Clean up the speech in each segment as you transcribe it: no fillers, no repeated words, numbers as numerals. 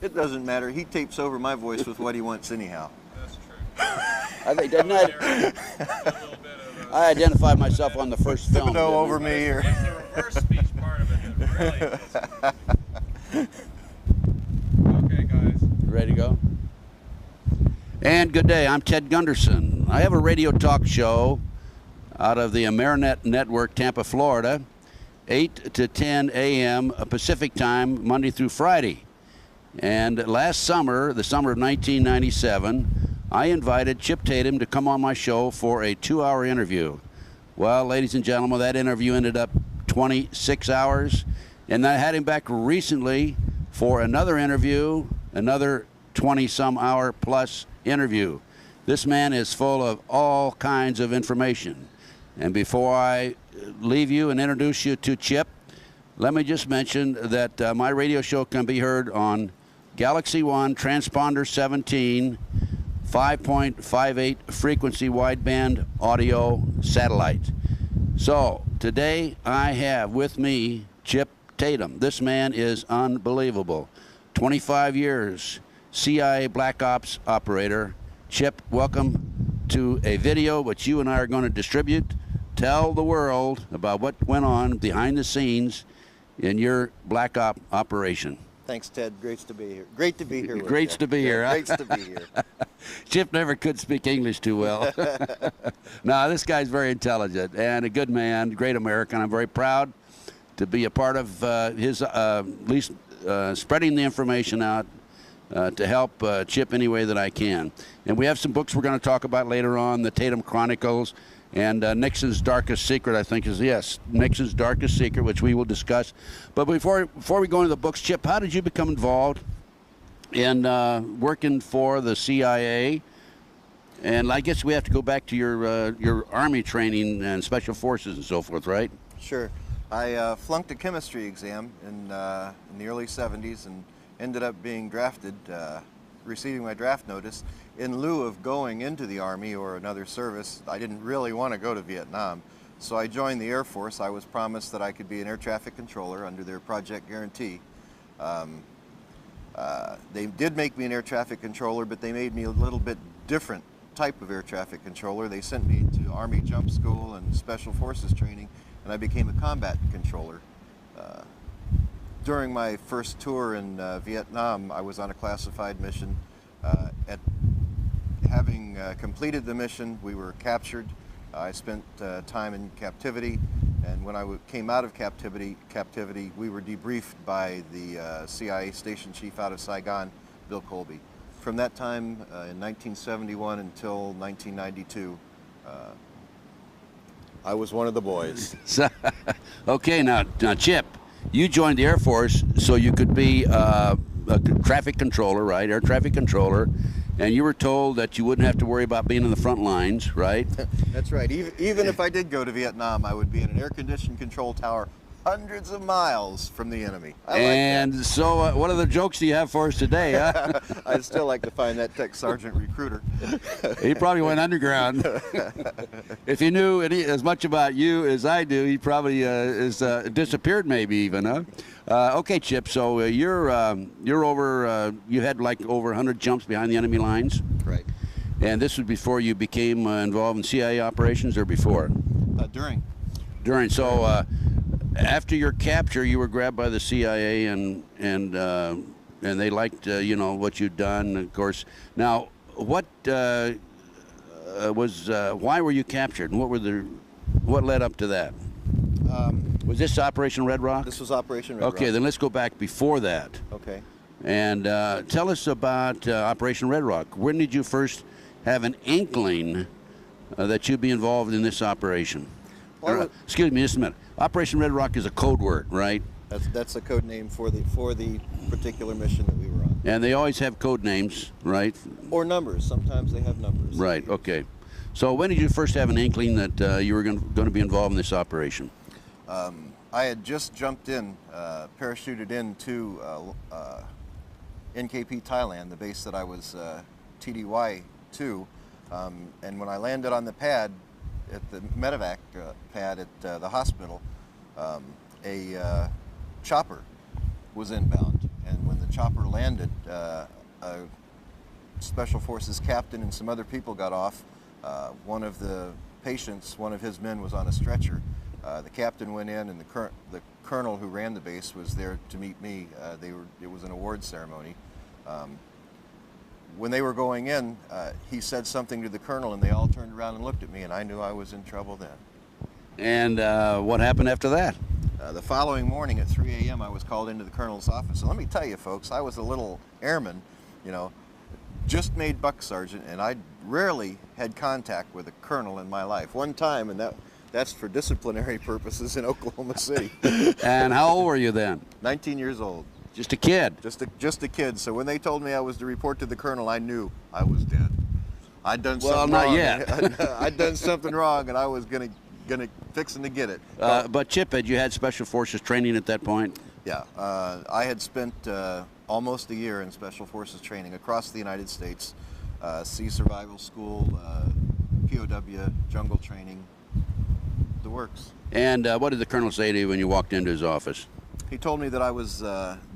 It doesn't matter. He tapes over my voice with what he wants anyhow. That's true. I think, didn't I? I identified myself on the first film. Thibodeau over me here. It's the reverse speech part of it that really is. Okay, guys. Ready to go? And good day, I'm Ted Gunderson. I have a radio talk show out of the Amerinet Network, Tampa, Florida, 8 to 10 a.m. Pacific time, Monday through Friday. And last summer, the summer of 1997, I invited Chip Tatum to come on my show for a 2-hour interview. Well, ladies and gentlemen, that interview ended up 26 hours. And I had him back recently for another interview, another 20-some hour plus interview. This man is full of all kinds of information. And before I leave you and introduce you to Chip, let me just mention that my radio show can be heard on Galaxy One Transponder 17, 5.58 frequency wideband audio satellite. So today I have with me Chip Tatum. This man is unbelievable. 25 years, CIA Black Ops operator. Chip, welcome to a video which you and I are going to distribute. Tell the world about what went on behind the scenes in your Black Op operation. Thanks, Ted. Great to be here. Great to be here. Great to be here. Great to be here. Chip never could speak English too well. No, this guy's very intelligent and a good man, great American. I'm very proud to be a part of his, at least spreading the information out to help Chip any way that I can. And we have some books we're going to talk about later on, the Tatum Chronicles, and Nixon's Darkest Secret, I think is, yes, Nixon's Darkest Secret, which we will discuss. But before we go into the books, Chip, how did you become involved in working for the CIA? And I guess we have to go back to your Army training and Special Forces and so forth, right? Sure. I flunked a chemistry exam in the early 70s and ended up being drafted, receiving my draft notice. In lieu of going into the Army or another service, I didn't really want to go to Vietnam. So I joined the Air Force. I was promised that I could be an air traffic controller under their Project Guarantee. They did make me an air traffic controller, but they made me a little bit different type of air traffic controller. They sent me to Army Jump School and Special Forces training, and I became a combat controller. During my first tour in Vietnam, I was on a classified mission. Having completed the mission, we were captured. I spent time in captivity, and when I came out of captivity, we were debriefed by the CIA station chief out of Saigon, Bill Colby. From that time, in 1971 until 1992, I was one of the boys. Okay, now Chip, you joined the Air Force so you could be a traffic controller, right? Air traffic controller. And you were told that you wouldn't have to worry about being in the front lines, right? That's right. Even if I did go to Vietnam, I would be in an air-conditioned control tower hundreds of miles from the enemy. So what other jokes do you have for us today, huh? I'd still like to find that tech sergeant recruiter. He probably went underground. If he knew as much about you as I do, he probably is disappeared maybe even, huh? Okay, Chip, so you're over, you had like over 100 jumps behind the enemy lines? Right. And this was before you became involved in CIA operations or before? During. During. So after your capture, you were grabbed by the CIA and they liked, you know, what you'd done, of course. Now, what why were you captured and what led up to that? Was this Operation Red Rock? This was Operation Red Rock. Okay, then let's go back before that. Okay. And tell us about Operation Red Rock. When did you first have an inkling that you'd be involved in this operation? Well, excuse me, just a minute. Operation Red Rock is a code word, right? That's a code name for the particular mission that we were on. And they always have code names, right? Or numbers. Sometimes they have numbers. Right. Okay. So when did you first have an inkling that you were going to be involved in this operation? I had just jumped in, parachuted into NKP Thailand, the base that I was TDY to, and when I landed on the pad, at the medevac pad at the hospital, a chopper was inbound, and when the chopper landed, a Special Forces captain and some other people got off. One of the patients, one of his men, was on a stretcher. The captain went in, and the colonel who ran the base was there to meet me. It was an award ceremony. When they were going in, he said something to the colonel, and they all turned around and looked at me, and I knew I was in trouble then. And what happened after that? The following morning at 3 a.m. I was called into the colonel's office. And let me tell you, folks, I was a little airman, you know, just made buck sergeant, and I rarely had contact with a colonel in my life. One time, and that's for disciplinary purposes, in Oklahoma City. And how old were you then? 19 years old. Just a kid? Just a kid. So when they told me I was to report to the colonel, I knew I was dead. I'd done something wrong. Well, not yet. I'd done something wrong, and I was fixing to get it. But Chip, had you had Special Forces training at that point? Yeah, I had spent almost a year in Special Forces training across the United States, Sea Survival School, POW, jungle training, the works. And what did the colonel say to you when you walked into his office? He told me that I was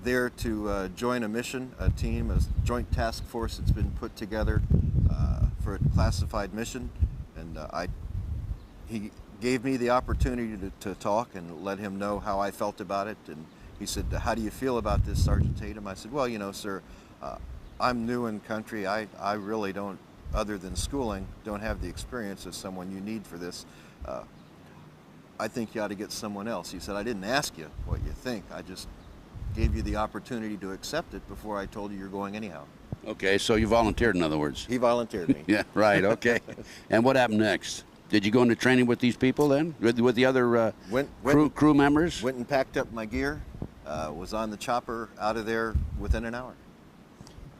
there to join a mission, a team, a joint task force that's been put together for a classified mission, and he gave me the opportunity to talk and let him know how I felt about it. And he said, "How do you feel about this, Sergeant Tatum?" I said, "Well, you know, sir, I'm new in country. I really don't, other than schooling, don't have the experience of someone you need for this. I think you ought to get someone else." He said, "I didn't ask you what you think. I just gave you the opportunity to accept it before I told you you're going anyhow." Okay, so you volunteered, in other words. He volunteered me. Yeah, right, okay. And what happened next? Did you go into training with these people then? With the other crew members? Went and packed up my gear, was on the chopper out of there within an hour.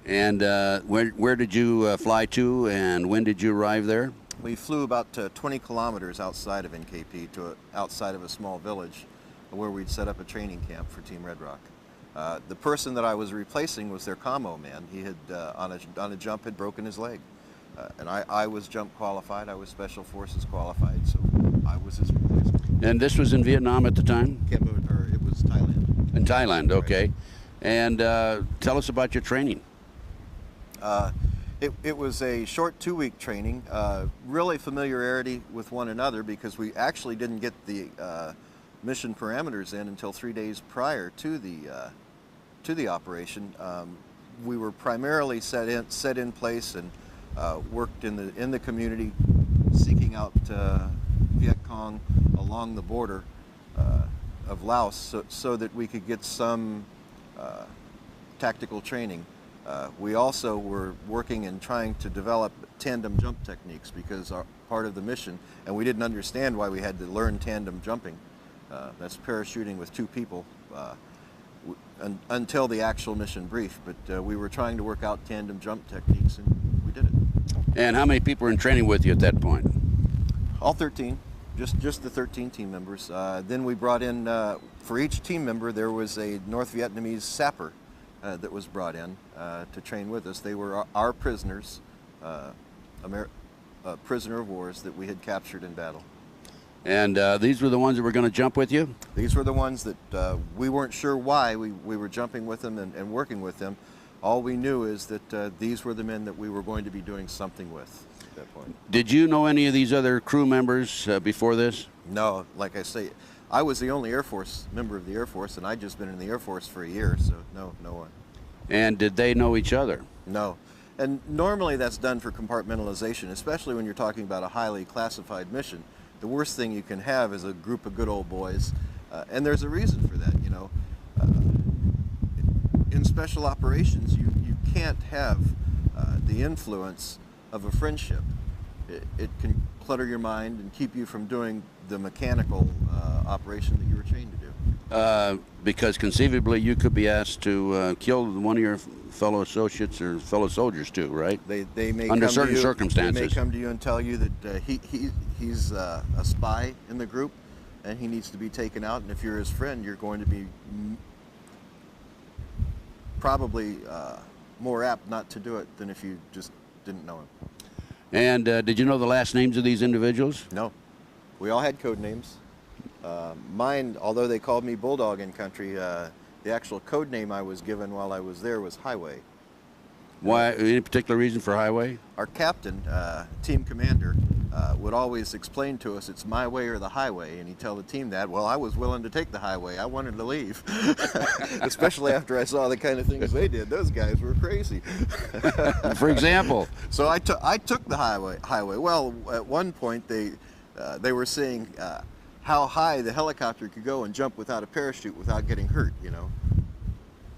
And where did you fly to, and when did you arrive there? We flew about 20 kilometers outside of NKP to outside of a small village where we'd set up a training camp for Team Red Rock. The person that I was replacing was their commo man. He had, on a jump, had broken his leg. And I was jump qualified, I was Special Forces qualified, so I was his replacement. And this was in Vietnam at the time? It was Thailand. In Thailand, okay. Right. And tell us about your training. It was a short 2-week training, really familiarity with one another, because we actually didn't get the mission parameters in until 3 days prior to the operation. We were primarily set in place and worked in the community, seeking out Viet Cong along the border of Laos, so that we could get some tactical training. We also were working and trying to develop tandem jump techniques, because part of the mission, and we didn't understand why we had to learn tandem jumping. That's parachuting with 2 people until the actual mission brief. But we were trying to work out tandem jump techniques, and we did it. And how many people were in training with you at that point? All 13, just the 13 team members. Then we brought in, for each team member, there was a North Vietnamese sapper that was brought in to train with us. They were our prisoners, prisoner of wars that we had captured in battle. And these were the ones that were going to jump with you? These were the ones that we weren't sure why we were jumping with them and working with them. All we knew is that these were the men that we were going to be doing something with at that point. Did you know any of these other crew members before this? No, like I say, I was the only member of the Air Force, and I'd just been in the Air Force for a year, so no one. And did they know each other? No. And normally that's done for compartmentalization, especially when you're talking about a highly classified mission. The worst thing you can have is a group of good old boys, and there's a reason for that, you know. In special operations, you can't have the influence of a friendship. It can clutter your mind and keep you from doing the mechanical operation that you were trained to do. Because conceivably you could be asked to kill one of your fellow associates or fellow soldiers too, right? They may under come certain to you, circumstances. They may come to you and tell you that he's a spy in the group and he needs to be taken out, and if you're his friend, you're going to be probably more apt not to do it than if you just didn't know him. And did you know the last names of these individuals? No. We all had code names. Mine, although they called me Bulldog in country, the actual code name I was given while I was there was Highway. Why? Any particular reason for highway? Our captain, team commander, would always explain to us it's my way or the highway, and he'd tell the team that. Well, I was willing to take the highway. I wanted to leave, especially after I saw the kind of things they did. Those guys were crazy. For example? So I took the highway. Well, at one point they were saying how high the helicopter could go and jump without a parachute without getting hurt, you know.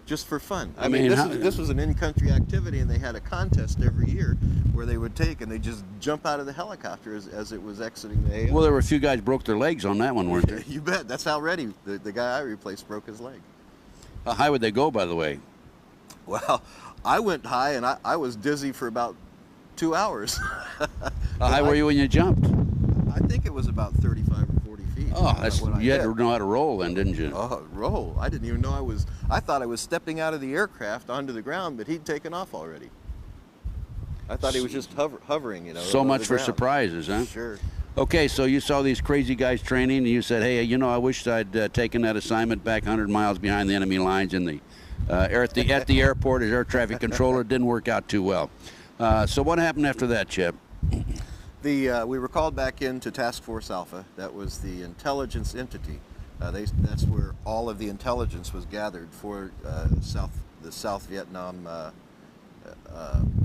Just for fun. I mean, this was an in-country activity, and they had a contest every year where they would take and they just jump out of the helicopter as it was exiting the AO. Well, there were a few guys broke their legs on that one, weren't there? You bet. That's how ready the guy I replaced broke his leg. How high would they go, by the way? Well, I went high, and I was dizzy for about 2 hours. How high were you when you jumped? I think it was about 35 or 40 feet. Oh, you had to know how to roll then, didn't you? Oh, roll. I didn't even know I thought I was stepping out of the aircraft onto the ground, but he'd taken off already. I thought he was just hovering, you know. So much for surprises, huh? Sure. Okay, so you saw these crazy guys training, and you said, hey, you know, I wish I'd taken that assignment back 100 miles behind the enemy lines in the at the airport as air traffic controller. It didn't work out too well. So what happened after that, Chip? We were called back into Task Force Alpha. That was the intelligence entity. That's where all of the intelligence was gathered for the South Vietnam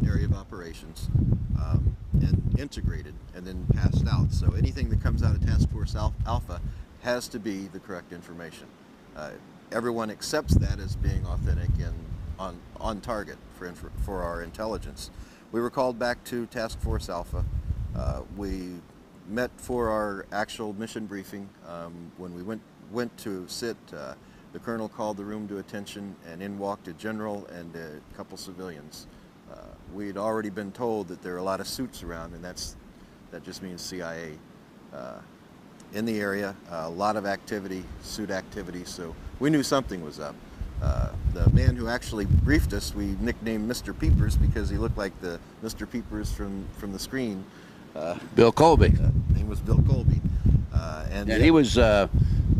area of operations, and integrated and then passed out. So anything that comes out of Task Force Alpha has to be the correct information. Everyone accepts that as being authentic and on target for our intelligence. We were called back to Task Force Alpha. We met for our actual mission briefing. When we went to sit, the colonel called the room to attention, and in walked a general and a couple civilians. We'd already been told that there are a lot of suits around, and that just means CIA in the area. A lot of activity, suit activity, so we knew something was up. The man who actually briefed us, we nicknamed Mr. Peepers because he looked like the Mr. Peepers from the screen. Bill Colby. His name was Bill Colby. And he was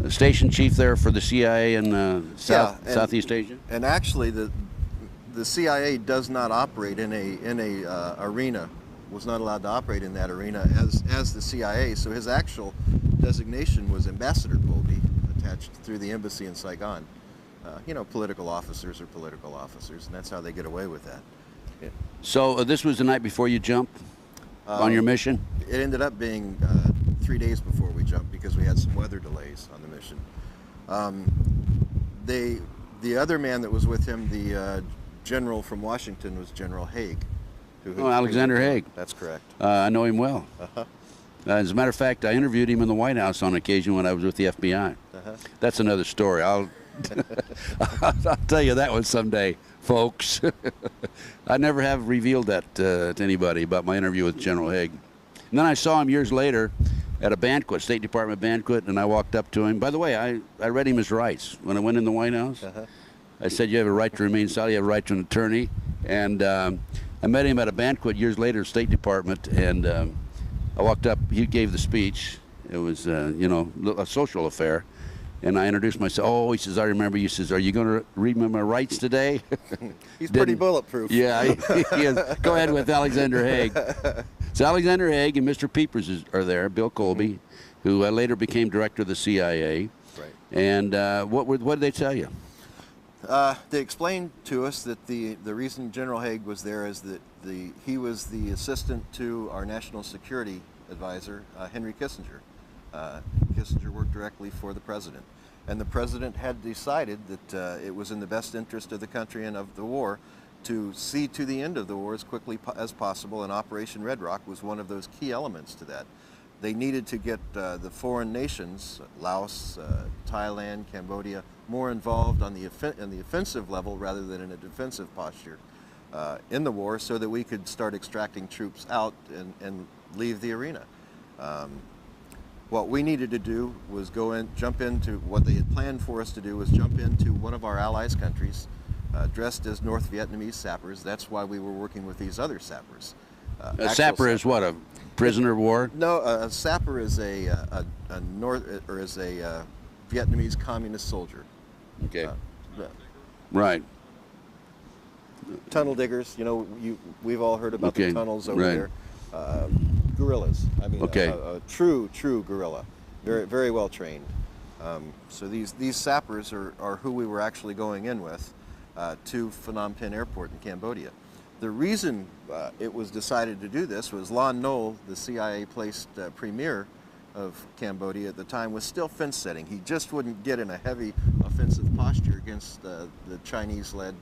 station chief there for the CIA in Southeast Asia? And actually, the CIA does not operate in a arena, was not allowed to operate in that arena as the CIA, so his actual designation was Ambassador Colby, attached through the embassy in Saigon. You know, political officers are political officers, and that's how they get away with that. Yeah. So this was the night before you jumped on your mission? It ended up being 3 days before we jumped because we had some weather delays on the mission. The other man that was with him, the general from Washington, was General Haig. Alexander Haig. That's correct. I know him well. As a matter of fact, I interviewed him in the White House on occasion when I was with the FBI. That's another story. I'll tell you that one someday, folks. I never have revealed that to anybody about my interview with General Haig. And then I saw him years later at a banquet, State Department banquet, and I walked up to him. By the way, I read him his rights when I went in the White House. I said, you have a right to remain silent, you have a right to an attorney. And I met him at a banquet years later, State Department, and I walked up, he gave the speech. It was, you know, a social affair. And I introduced myself. Oh, he says, I remember you. He says, are you going to read me my rights today? He's pretty bulletproof. Yeah, he is. Go ahead with Alexander Haig. So Alexander Haig and Mr. Peepers are there, Bill Colby, who later became director of the CIA. Right. And what did they tell you? They explained to us that the reason General Haig was there is that he was the assistant to our national security advisor, Henry Kissinger. Kissinger worked directly for the president, and the president had decided that it was in the best interest of the country and of the war to see to the end of the war as quickly as possible, and Operation Red Rock was one of those key elements to that. They needed to get the foreign nations, Laos, Thailand, Cambodia, more involved on the offensive level rather than in a defensive posture in the war, so that we could start extracting troops out and leave the arena. What we needed to do was jump into what they had planned for us to do was jump into one of our allies' countries, dressed as North Vietnamese sappers. That's why we were working with these other sappers. A sapper is what, a prisoner of war? No, a sapper is a Vietnamese communist soldier. Okay. Right. Tunnel diggers, you know, we've all heard about Okay, the tunnels over right. there. Guerrillas, I mean, Okay. a true guerrilla, very well trained. So these sappers are who we were actually going in with to Phnom Penh Airport in Cambodia. The reason it was decided to do this was Lon Nol, the CIA-placed premier of Cambodia at the time, was still fence setting. He just wouldn't get in a heavy offensive posture against the Chinese-led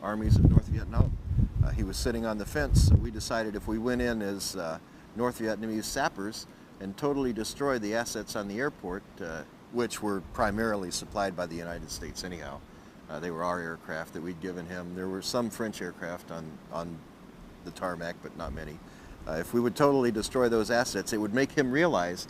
armies of North Vietnam. He was sitting on the fence, so we decided if we went in as North Vietnamese sappers and totally destroyed the assets on the airport, which were primarily supplied by the United States anyhow. They were our aircraft that we'd given him. There were some French aircraft on the tarmac, but not many. If we would totally destroy those assets, it would make him realize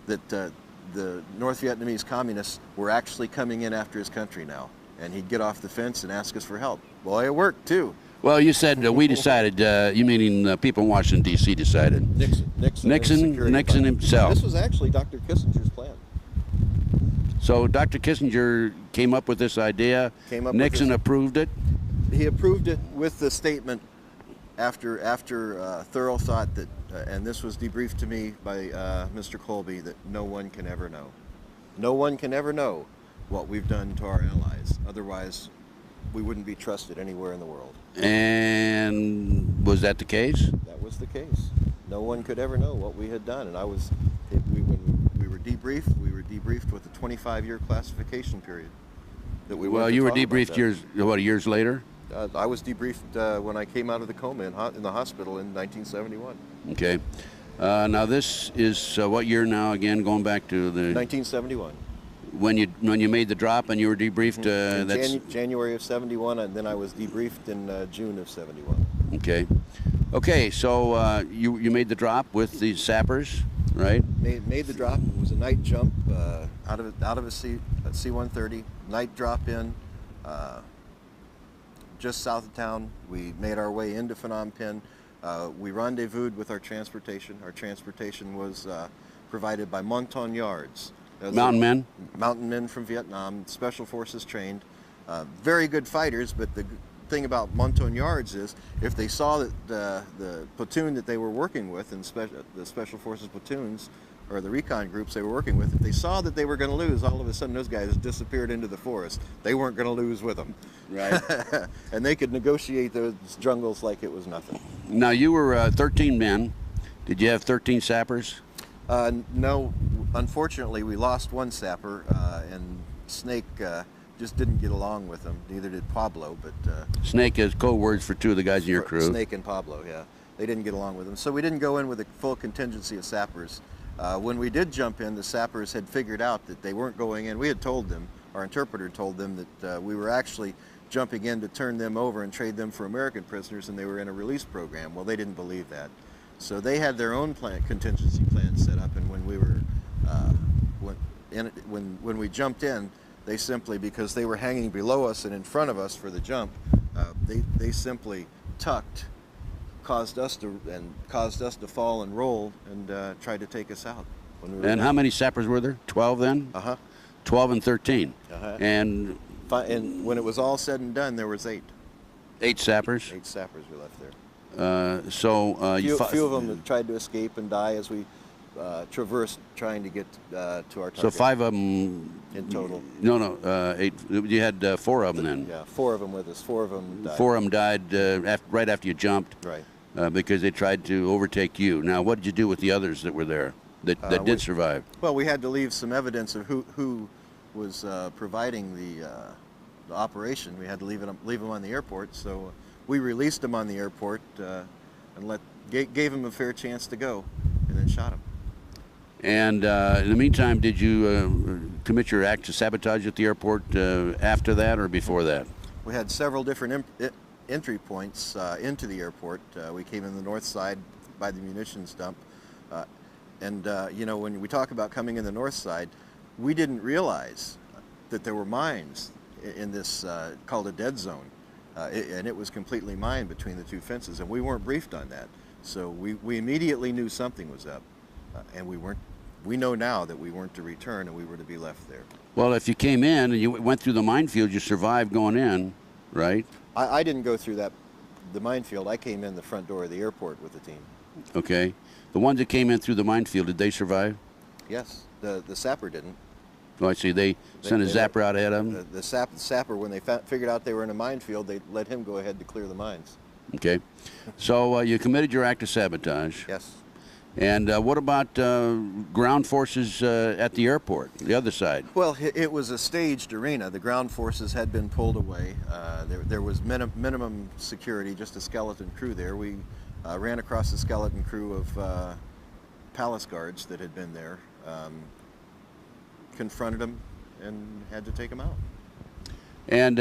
that the North Vietnamese communists were actually coming in after his country now. And he'd get off the fence and ask us for help. Boy, it worked too. Well, you said we decided. You meaning people in Washington D.C. decided? Nixon himself. This was actually Dr. Kissinger's plan. So Dr. Kissinger came up with this idea. Nixon approved it. He approved it with the statement after thorough thought that, and this was debriefed to me by Mr. Colby, that no one can ever know. No one can ever know what we've done to our allies. Otherwise, we wouldn't be trusted anywhere in the world. And was that the case? That was the case. No one could ever know what we had done. And when we were debriefed with a 25-year classification period. Well, you were debriefed years later? I was debriefed when I came out of the coma in the hospital in 1971. Okay. Now this is what year now again? Going back to the 1971. When you made the drop and you were debriefed. That's January of '71, and then I was debriefed in June of '71. Okay. Okay. So you made the drop with the sappers, right? Made the drop. It was a night jump out of a C-130. Night drop in. Just south of town. We made our way into Phnom Penh. We rendezvoused with our transportation. Our transportation was provided by Montagnards. Mountain men? Mountain men from Vietnam, special forces trained. Very good fighters, but the thing about Montagnards is if they saw that the platoon that they were working with, and the special forces platoons, or the recon groups they were working with, if they saw that they were going to lose, all of a sudden those guys disappeared into the forest. They weren't going to lose with them. Right. And they could negotiate those jungles like it was nothing. Now you were 13 men. Did you have 13 sappers? No, unfortunately we lost one sapper, and Snake just didn't get along with him. Neither did Pablo, but... Snake is code words for two of the guys in your crew. Snake and Pablo, yeah. They didn't get along with him. So we didn't go in with a full contingency of sappers. When we did jump in, the sappers had figured out that they weren't going in. We had told them, our interpreter told them that we were actually jumping in to turn them over and trade them for American prisoners, and they were in a release program. Well, they didn't believe that. So they had their own contingency plan set up, and when we were when we jumped in, they simply, because they were hanging below us and in front of us for the jump, they simply tucked, caused us to fall and roll, and tried to take us out. When we were and down. how many sappers were there? 12 then? 12 and 13. And when it was all said and done, there was 8. 8 sappers? 8 sappers we left there. Few of them tried to escape and die as we traversed trying to get to our target. So 5 of them in total. No, 8. You had 4 of them then. Yeah, 4 of them with us. 4 of them died. 4 of them died right after you jumped. Right. Because they tried to overtake you. Now, what did you do with the others that were there that did survive? Well, we had to leave some evidence of who was providing the operation. We had to leave them on the airport. So we released them on the airport and gave them a fair chance to go, and then shot them. And in the meantime, did you commit your act of sabotage at the airport after that or before that? We had several different entry points into the airport. We came in the north side by the munitions dump. You know, when we talk about coming in the north side, we didn't realize that there were mines in this called a dead zone. And it was completely mined between the 2 fences, and we weren't briefed on that. So we immediately knew something was up, and we weren't we know now that we weren't to return and we were to be left there. Well, if you came in and you went through the minefield, you survived going in, right? I didn't go through the minefield. I came in the front door of the airport with the team. Okay. The ones that came in through the minefield, did they survive? Yes, the sapper didn't. Oh, I see. They sent a zapper out ahead of them? The sapper, when they figured out they were in a minefield, they let him go ahead to clear the mines. Okay. So you committed your act of sabotage. Yes. And what about ground forces at the airport, the other side? Well, it was a staged arena. The ground forces had been pulled away. There was minimum security, just a skeleton crew there. We ran across the skeleton crew of palace guards that had been there, confronted them, and had to take them out. And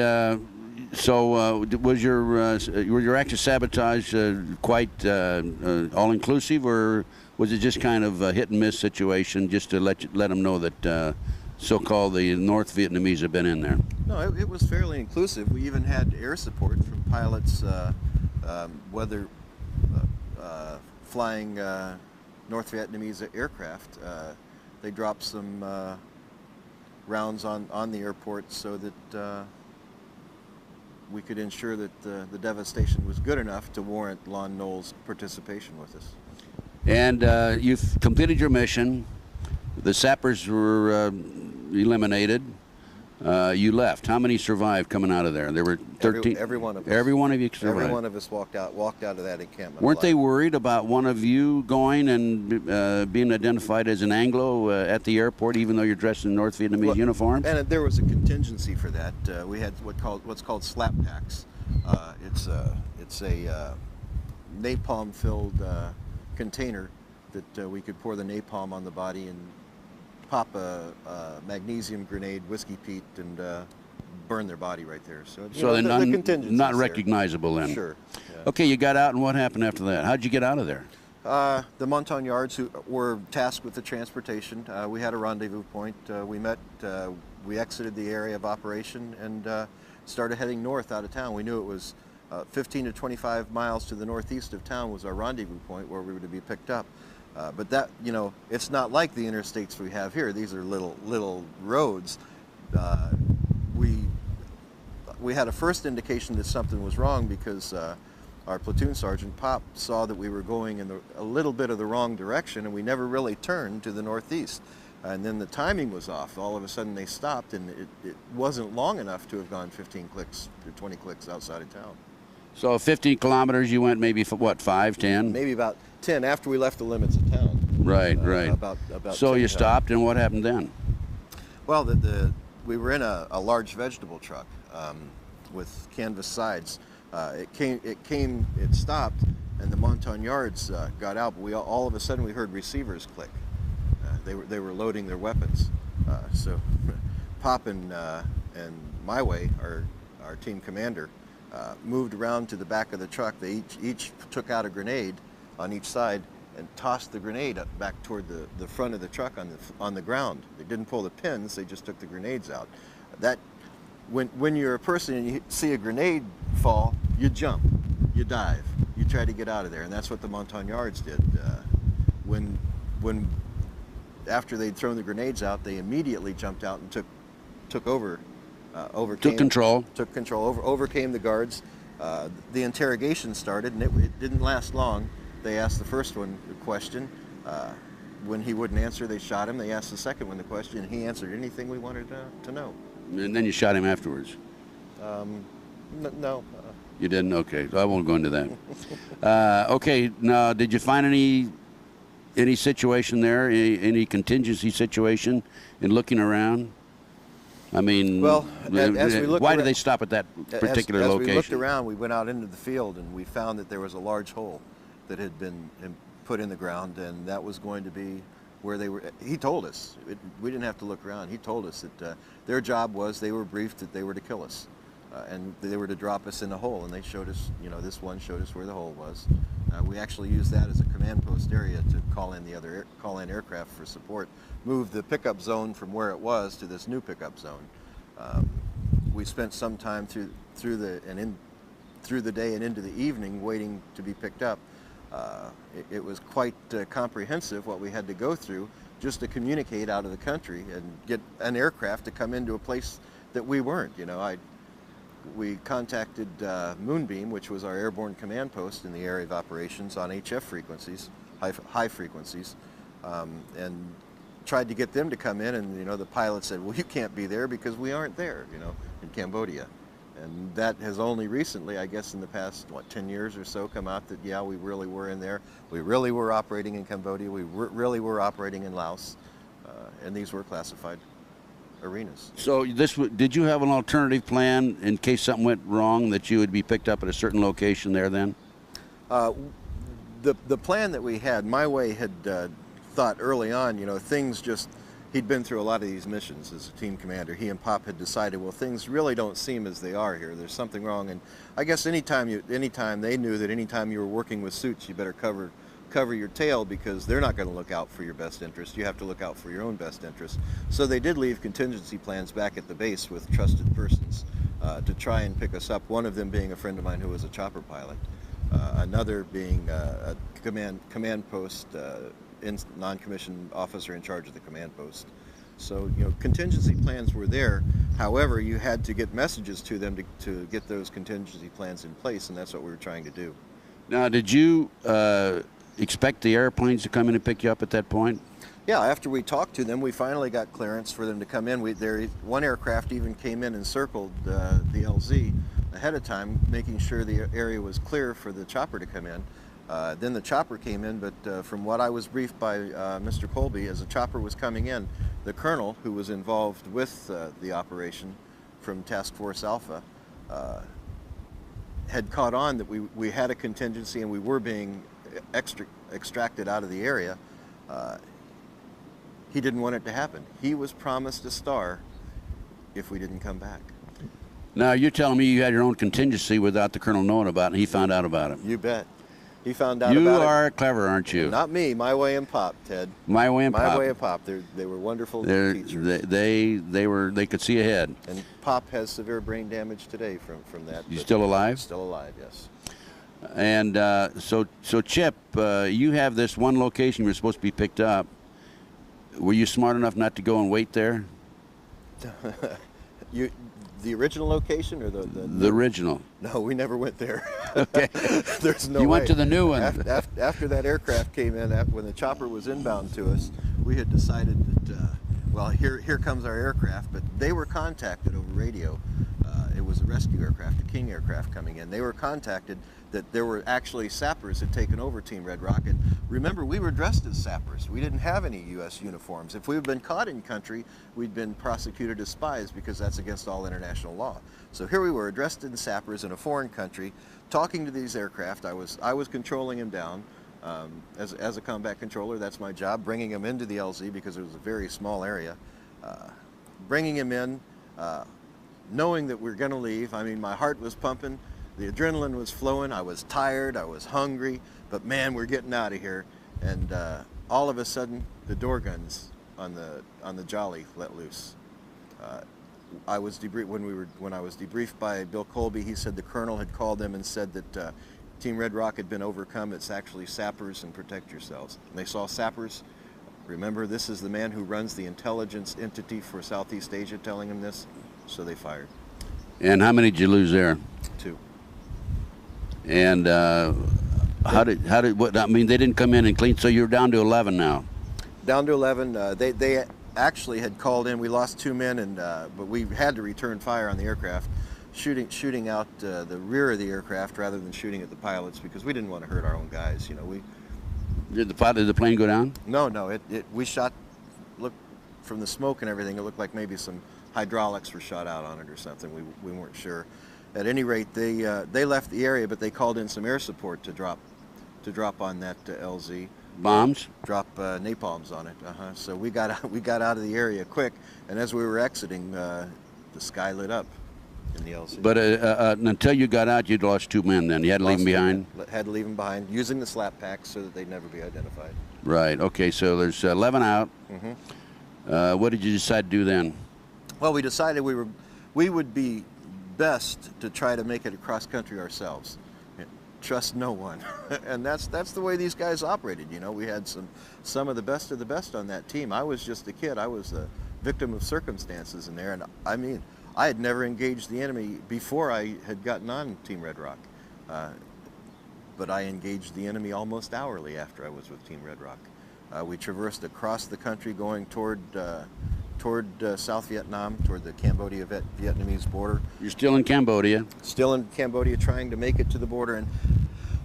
so was your act of sabotage quite all-inclusive, or was it just kind of a hit-and-miss situation just to let them know that so-called the North Vietnamese have been in there? No, it was fairly inclusive. We even had air support from pilots, whether flying North Vietnamese aircraft. They dropped some rounds on the airport so that we could ensure that the devastation was good enough to warrant Lon Nole's participation with us. And you've completed your mission. The sappers were eliminated. You left. How many survived coming out of there? There were 13. Every one of us. Every one of you survived. Every one of us walked out of that encampment. Weren't they worried about one of you going and being identified as an Anglo at the airport, even though you're dressed in North Vietnamese uniforms? And there was a contingency for that. We had what's called slap packs. It's a napalm-filled container that we could pour the napalm on the body and pop a magnesium grenade, whiskey peat, and burn their body right there. So they're not recognizable then. Sure. Yeah. Okay, you got out, and what happened after that? How'd you get out of there? The Montagnards, who were tasked with the transportation, we had a rendezvous point. We met, we exited the area of operation and started heading north out of town. We knew it was 15 to 25 miles to the northeast of town was our rendezvous point where we were to be picked up. But that, it's not like the interstates we have here. These are little roads. We had a first indication that something was wrong because our platoon sergeant, Pop, saw that we were going in a little bit of the wrong direction, and we never really turned to the northeast. And then the timing was off. All of a sudden they stopped, and it wasn't long enough to have gone 15 clicks to 20 clicks outside of town. So 15 kilometers, you went maybe, what, 5, 10? Maybe about 10 after we left the limits of town. Right, right. About so 10 you stopped, and what happened then? Well, we were in a large vegetable truck with canvas sides. It stopped, and the Montagnards got out, but all of a sudden we heard receivers click. They were loading their weapons. So Pop and my way, our team commander, moved around to the back of the truck. They each took out a grenade on each side and tossed the grenade up back toward the front of the truck on the ground. They didn't pull the pins, they just took the grenades out. When you're a person and you see a grenade fall, you jump, you dive, you try to get out of there, and that's what the Montagnards did. When after they'd thrown the grenades out, they immediately jumped out and took control, overcame the guards. The interrogation started, and it didn't last long. They asked the first one the question. When he wouldn't answer, they shot him. They asked the second one the question, and he answered anything we wanted to know. And then you shot him afterwards? No. You didn't? Okay, so I won't go into that. Okay, now, did you find any situation there, any contingency situation in looking around? I mean, well, as we looked why did they stop at that particular location? As we looked around, we went out into the field, and we found that there was a large hole that had been put in the ground, and that was going to be where they were. He told us. We didn't have to look around. He told us that their job was, they were briefed that they were to kill us, and they were to drop us in a hole, and they showed us, this one showed us where the hole was. We actually used that as a command post area to call in aircraft for support, move the pickup zone from where it was to this new pickup zone. We spent some time through the day and into the evening waiting to be picked up. It was quite comprehensive what we had to go through, just to communicate out of the country and get an aircraft to come into a place that we weren't. You know, we contacted Moonbeam, which was our airborne command post in the area of operations on HF frequencies, high frequencies, and tried to get them to come in, and you know, the pilot said, well, you can't be there because we aren't there, you know, in Cambodia. And that has only recently, I guess in the past, 10 years or so, come out that, yeah, we really were in there. We really were operating in Cambodia. We really were operating in Laos. And these were classified arenas. So did you have an alternative plan in case something went wrong, that you would be picked up at a certain location there then? The plan that we had, My Way had thought early on, you know, things just, he'd been through a lot of these missions as a team commander. He and Pop had decided, well, things really don't seem as they are here. There's something wrong. And I guess anytime they knew that anytime you were working with suits, you better cover your tail, because they're not going to look out for your best interest. You have to look out for your own best interest. So they did leave contingency plans back at the base with trusted persons to try and pick us up. One of them being a friend of mine who was a chopper pilot. Another being a command post non-commissioned officer in charge of the command post. So, you know, contingency plans were there. However, you had to get messages to them to get those contingency plans in place, and that's what we were trying to do. Now, did you expect the airplanes to come in and pick you up at that point? Yeah, after we talked to them, we finally got clearance for them to come in. One aircraft even came in and circled the LZ ahead of time, making sure the area was clear for the chopper to come in. Then the chopper came in, but from what I was briefed by Mr. Colby, as the chopper was coming in, the colonel who was involved with the operation from Task Force Alpha had caught on that we had a contingency and we were being extracted out of the area. He didn't want it to happen. He was promised a star if we didn't come back. Now, you're telling me you had your own contingency without the colonel knowing about it, and he found out about it? You bet. He found out about it. You are clever, aren't you? Not me. My Way and Pop, Ted. My Way and Pop. My Way and Pop. They were wonderful teachers. They could see ahead. And Pop has severe brain damage today from that. You still alive? Still alive, yes. And so Chip, you have this one location you were supposed to be picked up. Were you smart enough not to go and wait there? The original location or the original? No, we never went there. Okay. There's no way. You went to the new one. After that aircraft came in, when the chopper was inbound to us, we had decided that, well, here comes our aircraft, but they were contacted over radio. It was a rescue aircraft, a King aircraft coming in. They were contacted that there were actually sappers had taken over Team Red Rock. And remember, we were dressed as sappers. We didn't have any U.S. uniforms. If we had been caught in country, we'd been prosecuted as spies because that's against all international law. So here we were, dressed in sappers in a foreign country, talking to these aircraft. I was controlling them down. As a combat controller, that's my job, bringing them into the LZ because it was a very small area. Bringing them in, knowing that we're going to leave. I mean, my heart was pumping. The adrenaline was flowing. I was tired. I was hungry. But man, we're getting out of here. And all of a sudden, the door guns on the Jolly let loose. I was when I was debriefed by Bill Colby. He said the colonel had called them and said that Team Red Rock had been overcome. It's actually sappers, and protect yourselves. And they saw sappers. Remember, this is the man who runs the intelligence entity for Southeast Asia telling him this. So they fired. And how many did you lose there? 2. And how did what? I mean, they didn't come in and clean. So you're down to 11 now. Down to 11. They actually had called in. We lost 2 men, and but we had to return fire on the aircraft, shooting out the rear of the aircraft rather than shooting at the pilots because we didn't want to hurt our own guys. You know, Did the plane go down? No. We shot. Look, from the smoke and everything, it looked like maybe some hydraulics were shot out on it or something. We weren't sure. At any rate, they left the area, but they called in some air support to drop on that LZ. Bombs? Drop napalms on it. So we got out of the area quick, and as we were exiting, the sky lit up in the LZ. But until you got out, you'd lost 2 men. Then you had to leave them behind. Had to leave them behind, using the slap packs so that they'd never be identified. Right. Okay. So there's 11 out. Mm-hmm. What did you decide to do then? Well, we decided we would be best to try to make it across country ourselves. trust no one. And that's the way these guys operated. You know, we had some of the best on that team. I was just a kid. I was a victim of circumstances in there, and I mean, I had never engaged the enemy before I had gotten on Team Red Rock. But I engaged the enemy almost hourly after I was with Team Red Rock. We traversed across the country going toward South Vietnam, toward the Cambodia-Vietnamese border. You're still in Cambodia. Still in Cambodia, trying to make it to the border. And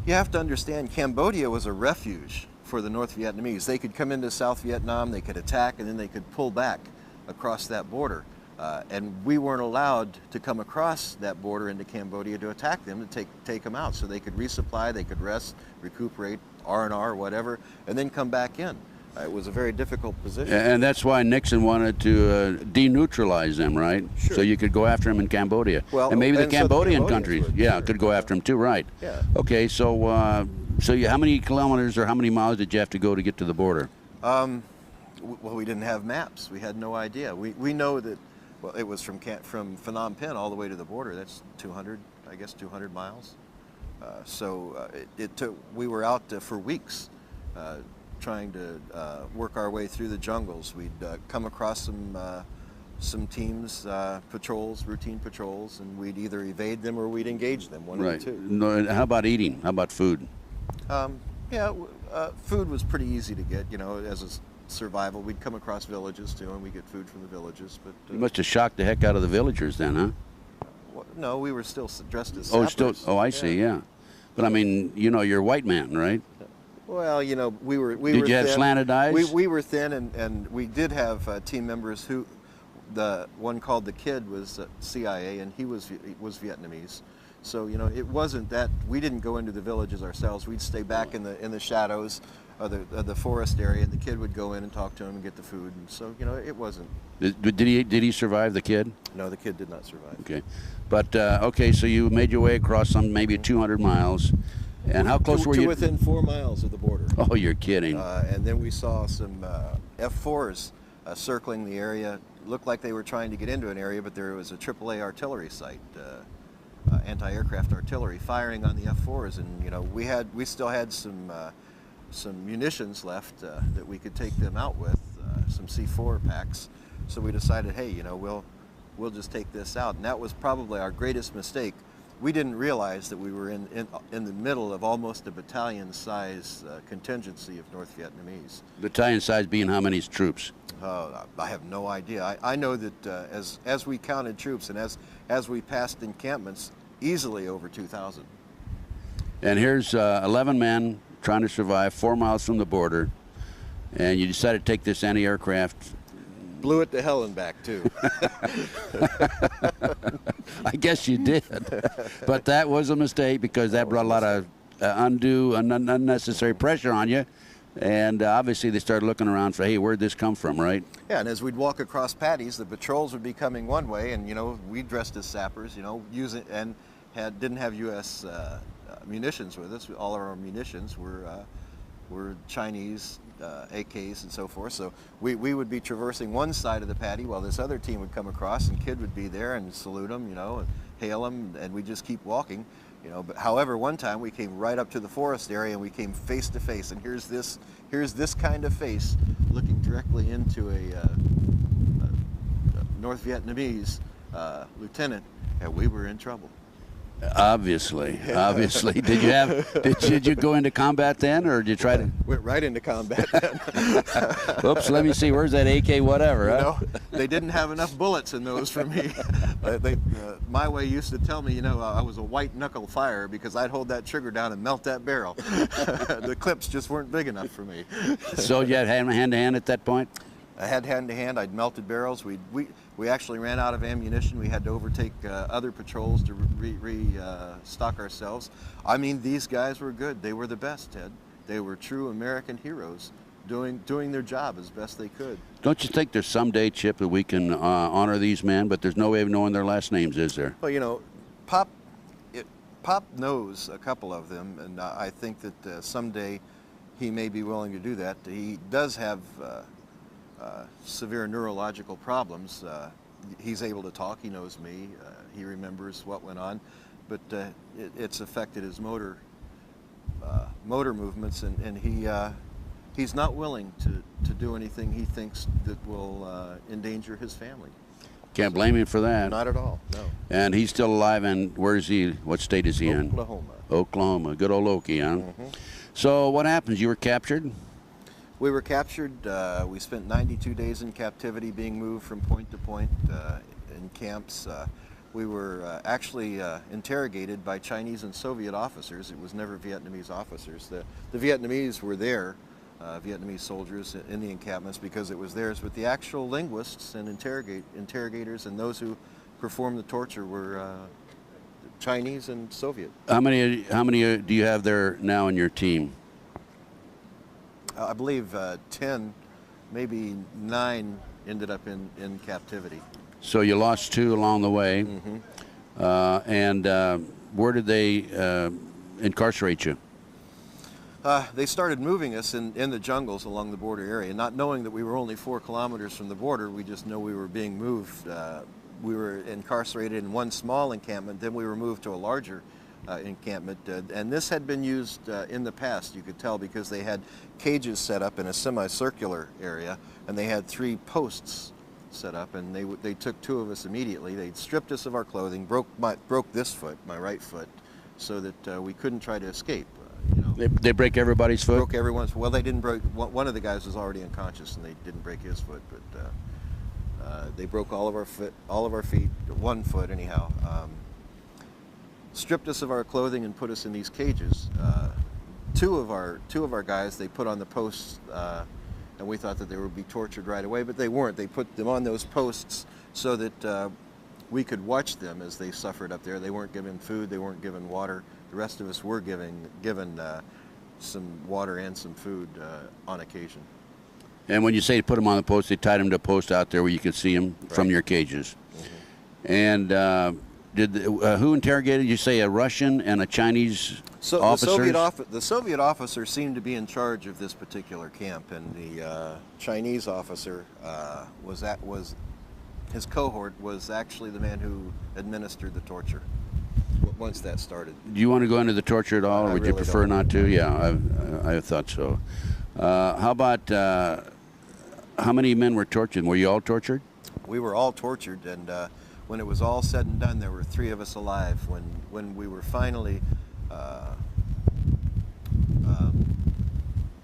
you have to understand, Cambodia was a refuge for the North Vietnamese. They could come into South Vietnam, they could attack, and then they could pull back across that border. And we weren't allowed to come across that border into Cambodia to attack them, to take them out. So they could resupply, they could rest, recuperate, R&R, whatever, and then come back in. It was a very difficult position. And that's why Nixon wanted to deneutralize them, right? Sure. So you could go after them in Cambodia. Well, and maybe the and so the Cambodian Cambodians countries, would, yeah, sure. could go after them too, right? Yeah. Okay, so how many kilometers or how many miles did you have to go to get to the border? Well, we didn't have maps. We had no idea. We know that, well, it was from Phnom Penh all the way to the border. That's 200 miles. It took. We were out for weeks, trying to work our way through the jungles. We'd come across some teams, routine patrols, and we'd either evade them or we'd engage them. One Right. of the two. No, how about eating? How about food? Food was pretty easy to get. You know, as a survival, we'd come across villages too, and we get food from the villages. But You must have shocked the heck out of the villagers then, huh? no, we were still dressed as Oh, sappers. still. Oh, I see. Yeah. But I mean, you know, you're a white man, right? Well, you know, we were Did you have thin. slanted eyes? We were thin, and we did have team members who, the one called the Kid was CIA, and he was Vietnamese. So you know, it wasn't that we didn't go into the villages ourselves. We'd stay back in the shadows of the forest area, and the Kid would go in and talk to him and get the food. And so you know, it wasn't. Did he survive, the Kid? No, the Kid did not survive. Okay, but okay, so you made your way across some maybe 200 miles, and how close were to you? within 4 miles of the border. Oh, you're kidding. And then we saw some F-4s circling the area. Looked like they were trying to get into an area, but there was a AAA artillery site, anti-aircraft artillery, firing on the F-4s, and you know we still had some munitions left that we could take them out with, some C4 packs. So we decided, hey, you know, we'll just take this out, and that was probably our greatest mistake. We didn't realize that we were in the middle of almost a battalion-size contingency of North Vietnamese. Battalion size being how many troops? I have no idea. I know that as we counted troops and as we passed encampments, easily over 2,000. And here's 11 men trying to survive 4 miles from the border, and you decided to take this anti-aircraft. Blew it to hell and back too. I guess you did, but that was a mistake because that brought a lot of undue and unnecessary pressure on you, and obviously they started looking around for, hey, where'd this come from, right? Yeah, and as we'd walk across paddies, the patrols would be coming one way, and you know we dressed as sappers, you know, using and didn't have U.S. Munitions with us. All of our munitions were Chinese AKs and so forth. So we would be traversing one side of the paddy while this other team would come across, and Kid would be there and salute them, you know, and hail them, and we just keep walking, you know. But however, one time we came right up to the forest area and we came face to face, and here's this kind of face looking directly into a North Vietnamese lieutenant, and we were in trouble. Obviously. Did you go into combat then, or did you try to? Went right into combat then. Oops, let me see. Where's that AK? Whatever. Huh? No, they didn't have enough bullets in those for me. My way used to tell me, you know, I was a white knuckle firer because I'd hold that trigger down and melt that barrel. The clips just weren't big enough for me. So you had hand to hand at that point? I had hand to hand. I'd melted barrels. We actually ran out of ammunition. We had to overtake other patrols to restock ourselves. I mean, these guys were good. They were the best, Ted. They were true American heroes, doing their job as best they could. Don't you think there's someday, Chip, that we can honor these men, but there's no way of knowing their last names, is there? Well, you know, Pop knows a couple of them, and I think that someday he may be willing to do that. He does have severe neurological problems. He's able to talk. He knows me. He remembers what went on, but it's affected his motor motor movements, and he's not willing to do anything he thinks that will endanger his family. Can't blame him for that. Not at all, no. And he's still alive, and where is he? What state is he in? Oklahoma. Oklahoma. Good old Okie, huh? Mm-hmm. So what happens? You were captured? We were captured. We spent 92 days in captivity, being moved from point to point in camps. We were actually interrogated by Chinese and Soviet officers. It was never Vietnamese officers. The Vietnamese were there, Vietnamese soldiers in the encampments, because it was theirs, but the actual linguists and interrogators and those who performed the torture were Chinese and Soviet. How many do you have there now in your team? I believe 10, maybe 9 ended up in captivity. So you lost 2 along the way. Mm-hmm. And where did they incarcerate you? They started moving us in the jungles along the border area, not knowing that we were only 4 kilometers from the border. We just know we were being moved. We were incarcerated in one small encampment, then we were moved to a larger encampment, and this had been used in the past, you could tell, because they had cages set up in a semicircular area, and they had 3 posts set up, and they took 2 of us immediately. They stripped us of our clothing, broke this foot, my right foot, so that we couldn't try to escape. They break everybody's foot? Broke everyone's. Well, they didn't break. One of the guys was already unconscious, and they didn't break his foot, but they broke all of our feet, 1 foot anyhow. Stripped us of our clothing and put us in these cages. Two of our guys they put on the posts, and we thought that they would be tortured right away, but they weren't. They put them on those posts so that we could watch them as they suffered up there. They weren't given food. They weren't given water. The rest of us were given some water and some food on occasion. And when you say put them on the post, they tied them to a post out there where you could see them from your cages. Mm-hmm. And who interrogated you? Say a Russian and a Chinese officer? The Soviet officer seemed to be in charge of this particular camp, and the Chinese officer his cohort was actually the man who administered the torture. Once that started. Do you want to go into the torture at all, or would you prefer not to? Yeah, I thought so. How about how many men were tortured? Were you all tortured? We were all tortured, and when it was all said and done, there were 3 of us alive. When we were finally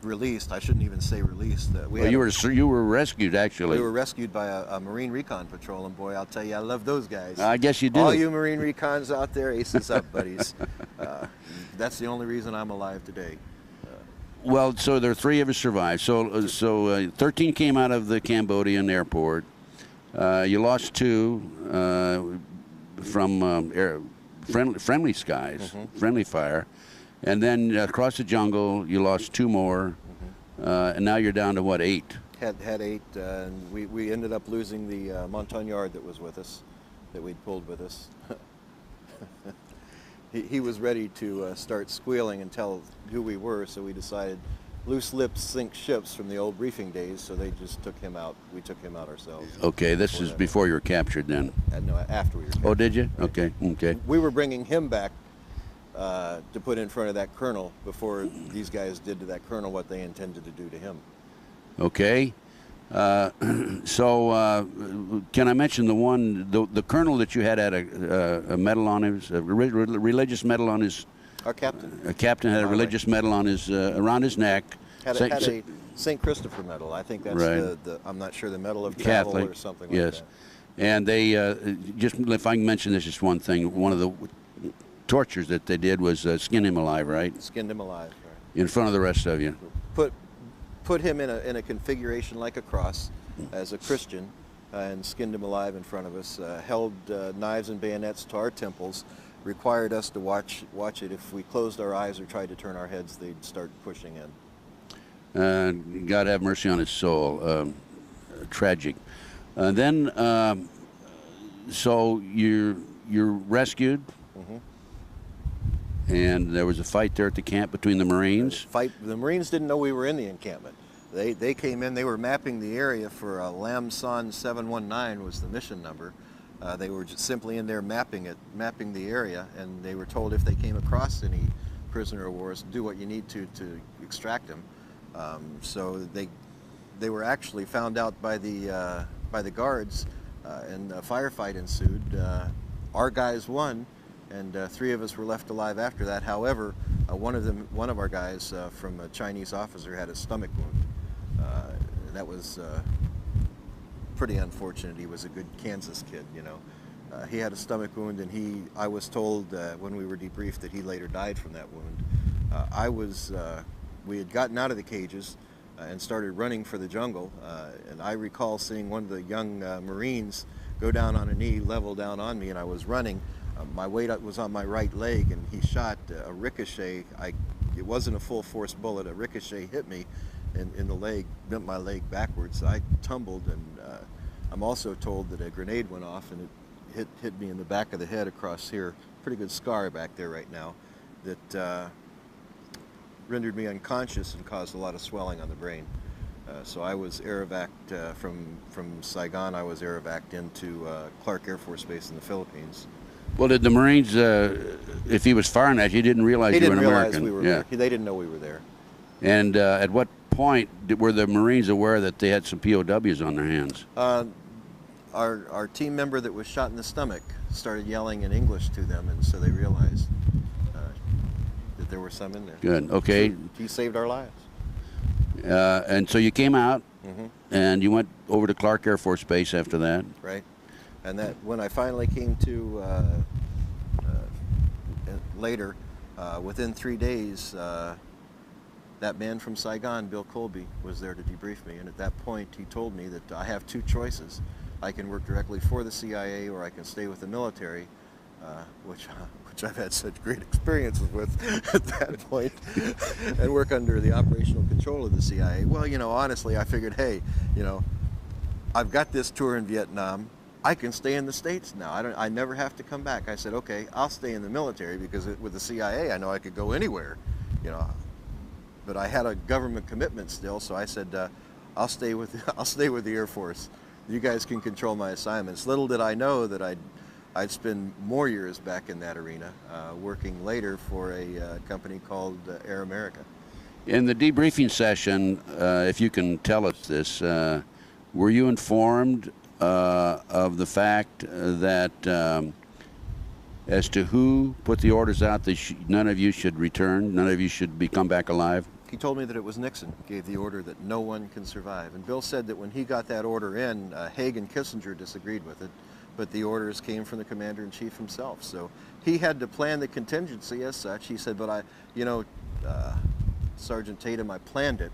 released, I shouldn't even say released. You were rescued, actually. We were rescued by a Marine Recon Patrol, and boy, I'll tell you, I love those guys. I guess you do. All you Marine Recons out there, aces up, buddies. That's the only reason I'm alive today. Well, so there are 3 of us survived. So 13 came out of the Cambodian airport. You lost 2 from friendly skies, mm-hmm. friendly fire. And then across the jungle, you lost 2 more, mm-hmm. and now you're down to what, 8? Had 8, and we ended up losing the Montagnard that was with us, that we'd pulled with us. he was ready to start squealing and tell who we were, so we decided loose lips sink ships from the old briefing days, so they just took him out. We took him out ourselves. Okay, this is before you were captured then? No, after we were captured. Oh, did you? Right. Okay. We were bringing him back to put in front of that colonel before these guys did to that colonel what they intended to do to him. Okay. So can I mention the colonel that you had a medal on his, a religious medal on his? Our captain. A captain had a religious medal on his around his neck. Had a St. Christopher medal. I think that's right. I'm not sure, the medal of travel Catholic, or something yes. like that. And they just, if I can mention this, just one thing. One of the tortures that they did was skin him alive, right? Skinned him alive. Right. In front of the rest of you. Put him in a configuration like a cross as a Christian, and skinned him alive in front of us. Held knives and bayonets to our temples. Required us to watch it. If we closed our eyes or tried to turn our heads, they'd start pushing in. God have mercy on his soul. Tragic. Then, so you're rescued, mm-hmm. and there was a fight there at the camp between the Marines. The Marines didn't know we were in the encampment. They came in. They were mapping the area for Lam Son 719 was the mission number. They were just simply in there mapping the area, and they were told if they came across any prisoner of wars, do what you need to extract him. So they were actually found out by the guards, and a firefight ensued. Our guys won, and 3 of us were left alive after that. However, one of our guys from a Chinese officer had a stomach wound. That was pretty unfortunate. He was a good Kansas kid, you know. He had a stomach wound, and I was told when we were debriefed that he later died from that wound. We had gotten out of the cages and started running for the jungle, and I recall seeing one of the young Marines go down on a knee, level down on me, and I was running. My weight was on my right leg, and he shot a ricochet. It wasn't a full force bullet. A ricochet hit me in the leg, bent my leg backwards. I tumbled, and I'm also told that a grenade went off, and it hit me in the back of the head across here. Pretty good scar back there right now that rendered me unconscious and caused a lot of swelling on the brain. So I was air evac'd from Saigon. I was air evac'd into Clark Air Force Base in the Philippines. Well, did the Marines, if he was firing at you, didn't realize you were an American? They didn't realize we were there. They didn't know we were there. And at what point were the Marines aware that they had some POWs on their hands? Our team member that was shot in the stomach started yelling in English to them, and so they realized that there were some in there. Good, okay. So he saved our lives. And so you came out, and you went over to Clark Air Force Base after that. Right. And that when I finally came to later, within 3 days, that man from Saigon, Bill Colby, was there to debrief me. And at that point, he told me that I have 2 choices. I can work directly for the CIA, or I can stay with the military, which I've had such great experiences with at that point, and work under the operational control of the CIA. Well, you know, honestly, I figured, hey, you know, I've got this tour in Vietnam. I can stay in the States now. I never have to come back. I said, okay, I'll stay in the military, because with the CIA, I know I could go anywhere, you know. But I had a government commitment still, so I said, I'll stay with the Air Force. You guys can control my assignments. Little did I know that I'd spend more years back in that arena, working later for a company called Air America. In the debriefing session, if you can tell us this, were you informed of the fact that as to who put the orders out that none of you should return, none of you should come back alive? He told me that it was Nixon gave the order that no one can survive. And Bill said that when he got that order in, Haig and Kissinger disagreed with it, but the orders came from the commander-in-chief himself. So he had to plan the contingency as such. He said, but Sergeant Tatum, I planned it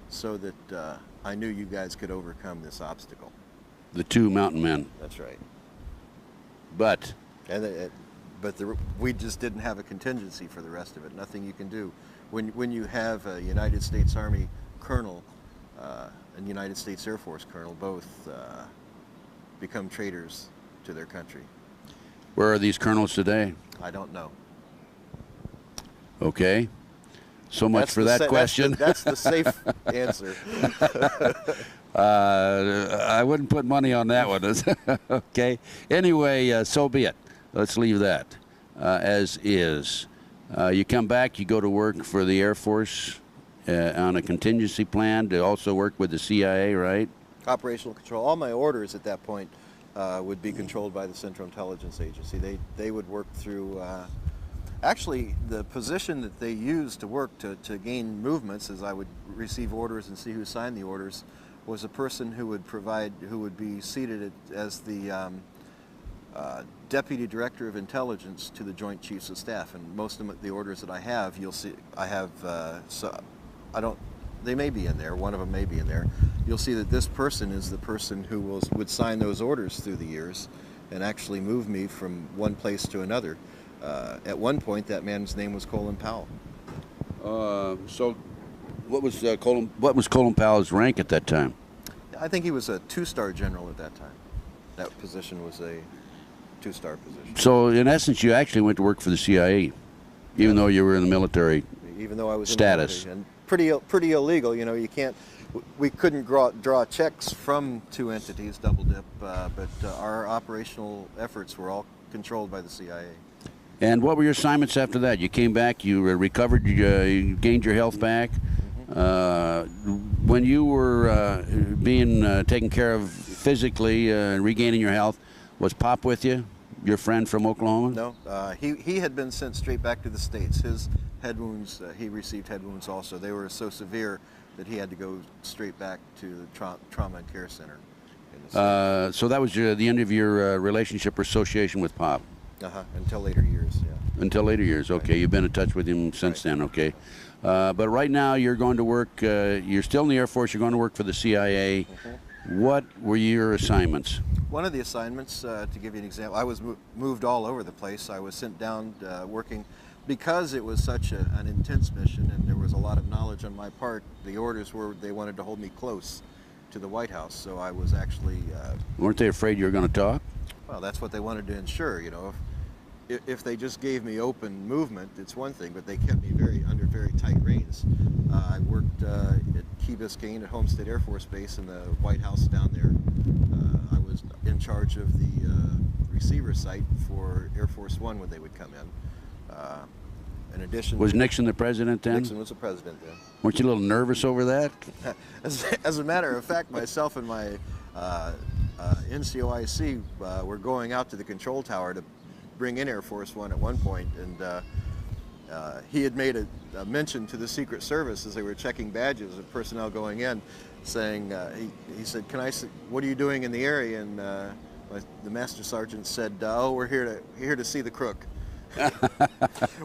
so that I knew you guys could overcome this obstacle. The 2 mountain men. That's right. But we just didn't have a contingency for the rest of it. Nothing you can do. When you have a United States Army colonel and United States Air Force colonel both become traitors to their country. Where are these colonels today? I don't know. Okay. So much for that question. That's the safe answer. I wouldn't put money on that one. Okay. Anyway, so be it. Let's leave that as is. You come back, you go to work for the Air Force on a contingency plan to also work with the CIA, right? Operational control. All my orders at that point would be controlled by the Central Intelligence Agency. They would work through... actually, the position that they used to work to gain movements, as I would receive orders and see who signed the orders, was a person who would be seated as the Deputy Director of Intelligence to the Joint Chiefs of Staff. And most of the orders that I have, you'll see, I have, they may be in there, one of them may be in there. You'll see that this person is the person who would sign those orders through the years and actually move me from one place to another. At one point, that man's name was Colin Powell. So what was Colin Powell's rank at that time? I think he was a 2-star general at that time. That position was a 2-star position. So in essence, you actually went to work for the CIA, even though you were in the military. Even though I was status. In the military, and pretty illegal. You know, you can't. We couldn't draw checks from 2 entities, double dip, but our operational efforts were all controlled by the CIA. And what were your assignments after that? You came back, you recovered, you gained your health back. When you were being taken care of physically and regaining your health, was Pop with you, your friend from Oklahoma? No, he had been sent straight back to the States. His head wounds, he received head wounds also. They were so severe that he had to go straight back to the trauma and care center. So that was the end of your relationship or association with Pop? Until later years, yeah. Until later years, okay. Right. You've been in touch with him since then, okay. But right now you're going to work, you're still in the Air Force, you're going to work for the CIA. What were your assignments? One of the assignments, to give you an example, I was moved all over the place. I was sent down working, because it was such an intense mission and there was a lot of knowledge on my part. The orders were they wanted to hold me close to the White House, so I was actually... Weren't they afraid you were going to talk? Well, that's what they wanted to ensure, you know. If they just gave me open movement, it's one thing, but they kept me under very tight reins. I worked at Key Biscayne at Homestead Air Force Base in the White House down there. I was in charge of the receiver site for Air Force One when they would come in. In addition, was Nixon the president then? Nixon was the president then. Weren't you a little nervous over that? As a matter of fact, myself and my NCOIC were going out to the control tower to bring in Air Force One at one point, and he had made a mention to the Secret Service as they were checking badges of personnel going in, saying, he said, what are you doing in the area? And the Master Sergeant said, oh, we're here to see the crook.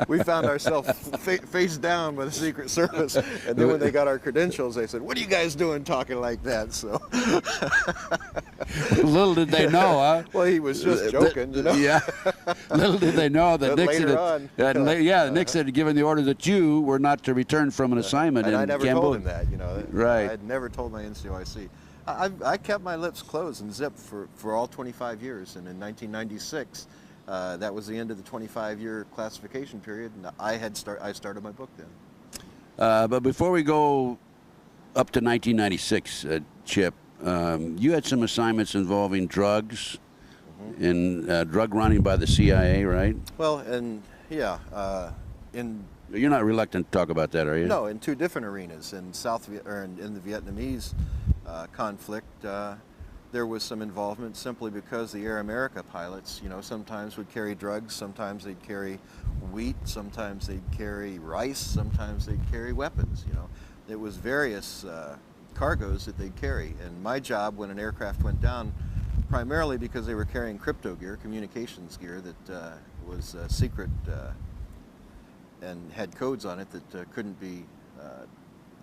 We found ourselves face down by the Secret Service, and then when they got our credentials, they said, "What are you guys doing talking like that?" So, little did they know, huh? Well, he was just joking, you know. Yeah. Little did they know that Nixon Nixon had given the order that you were not to return from an assignment and in I never Cambodia. told him that, you know. Right. I had never told my NCOIC. I kept my lips closed and zipped for all 25 years, and in 1996. That was the end of the 25-year classification period, and I started my book then. But before we go up to 1996, Chip, you had some assignments involving drugs and drug running by the CIA, right? Well, and yeah, you're not reluctant to talk about that, are you? No, in two different arenas. In in the Vietnamese conflict. There was some involvement simply because the Air America pilots, you know, sometimes would carry drugs, sometimes they'd carry wheat, sometimes they'd carry rice, sometimes they'd carry weapons, you know. It was various cargoes that they'd carry. And my job when an aircraft went down, primarily because they were carrying crypto gear, communications gear that was secret and had codes on it that couldn't be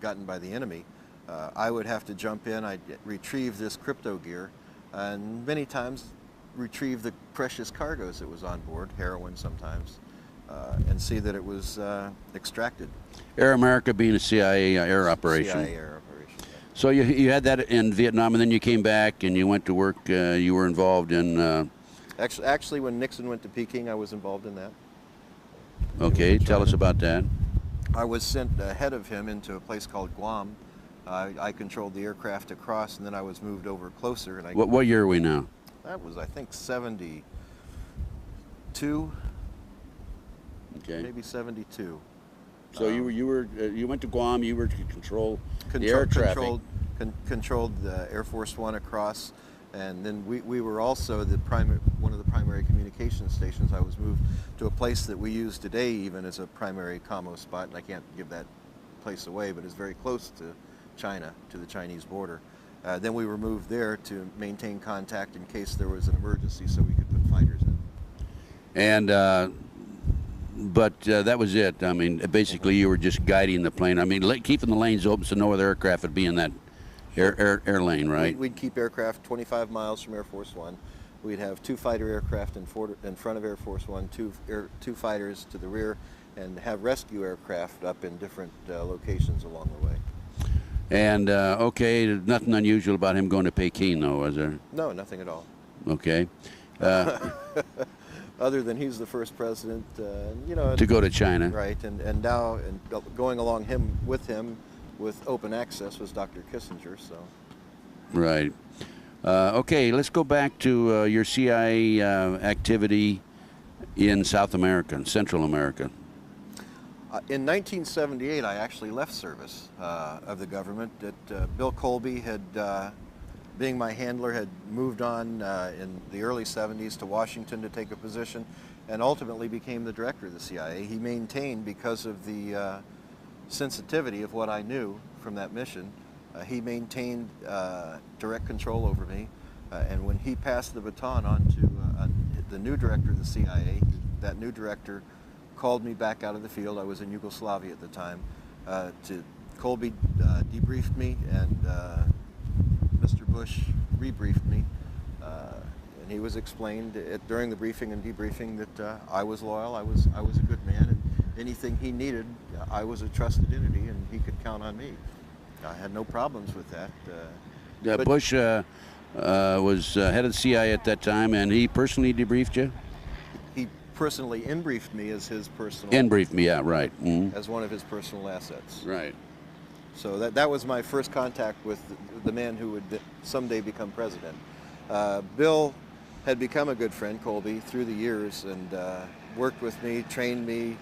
gotten by the enemy. I would have to jump in, I'd retrieve this crypto gear, and many times retrieve the precious cargoes that was on board, heroin sometimes, and see that it was extracted. Air America being a CIA air operation. CIA air operation, yeah. So you had that in Vietnam, and then you came back and you went to work, you were involved in... Actually, when Nixon went to Peking, I was involved in that. Okay, tell us about that. I was sent ahead of him into a place called Guam. I controlled the aircraft across, and then I was moved over closer. And what year are we now? That was, I think, 72. Okay. Maybe 72. So you went to Guam. You were to control the air traffic. Controlled the Air Force One across, and then we were also one of the primary communication stations. I was moved to a place that we use today even as a primary commo spot, and I can't give that place away, but it's very close to China, to the Chinese border. Then we were moved there to maintain contact in case there was an emergency, so we could put fighters in. And but that was it. I mean, basically you were just guiding the plane. I mean, keeping the lanes open so no other aircraft would be in that air lane, right? We'd keep aircraft 25 miles from Air Force One. We'd have two fighter aircraft in front of Air Force One, two fighters to the rear, and have rescue aircraft up in different locations along the way. And, okay, there's nothing unusual about him going to Peking, though, was there? No, nothing at all. Okay. Other than he's the first president, you know. To go to China. Right, and now going along with him with open access was Dr. Kissinger, so. Right. Okay, let's go back to your CIA activity in South America, in Central America? In 1978, I actually left service of the government. Bill Colby had, being my handler, had moved on in the early 70s to Washington to take a position, and ultimately became the director of the CIA. He maintained, because of the sensitivity of what I knew from that mission, he maintained direct control over me. And when he passed the baton on to the new director of the CIA, that new director called me back out of the field. I was in Yugoslavia at the time. Colby debriefed me, and Mr. Bush rebriefed me. And he was explained during the briefing and debriefing that I was loyal, I was a good man, and anything he needed, I was a trusted entity, and he could count on me. I had no problems with that. Bush was head of the CIA at that time, and he personally debriefed you? He personally in-briefed me as his personal... In-briefed me, yeah, right. Mm-hmm. As one of his personal assets. Right. So that was my first contact with the man who would someday become president. Bill had become a good friend, Colby, through the years, and worked with me, trained me,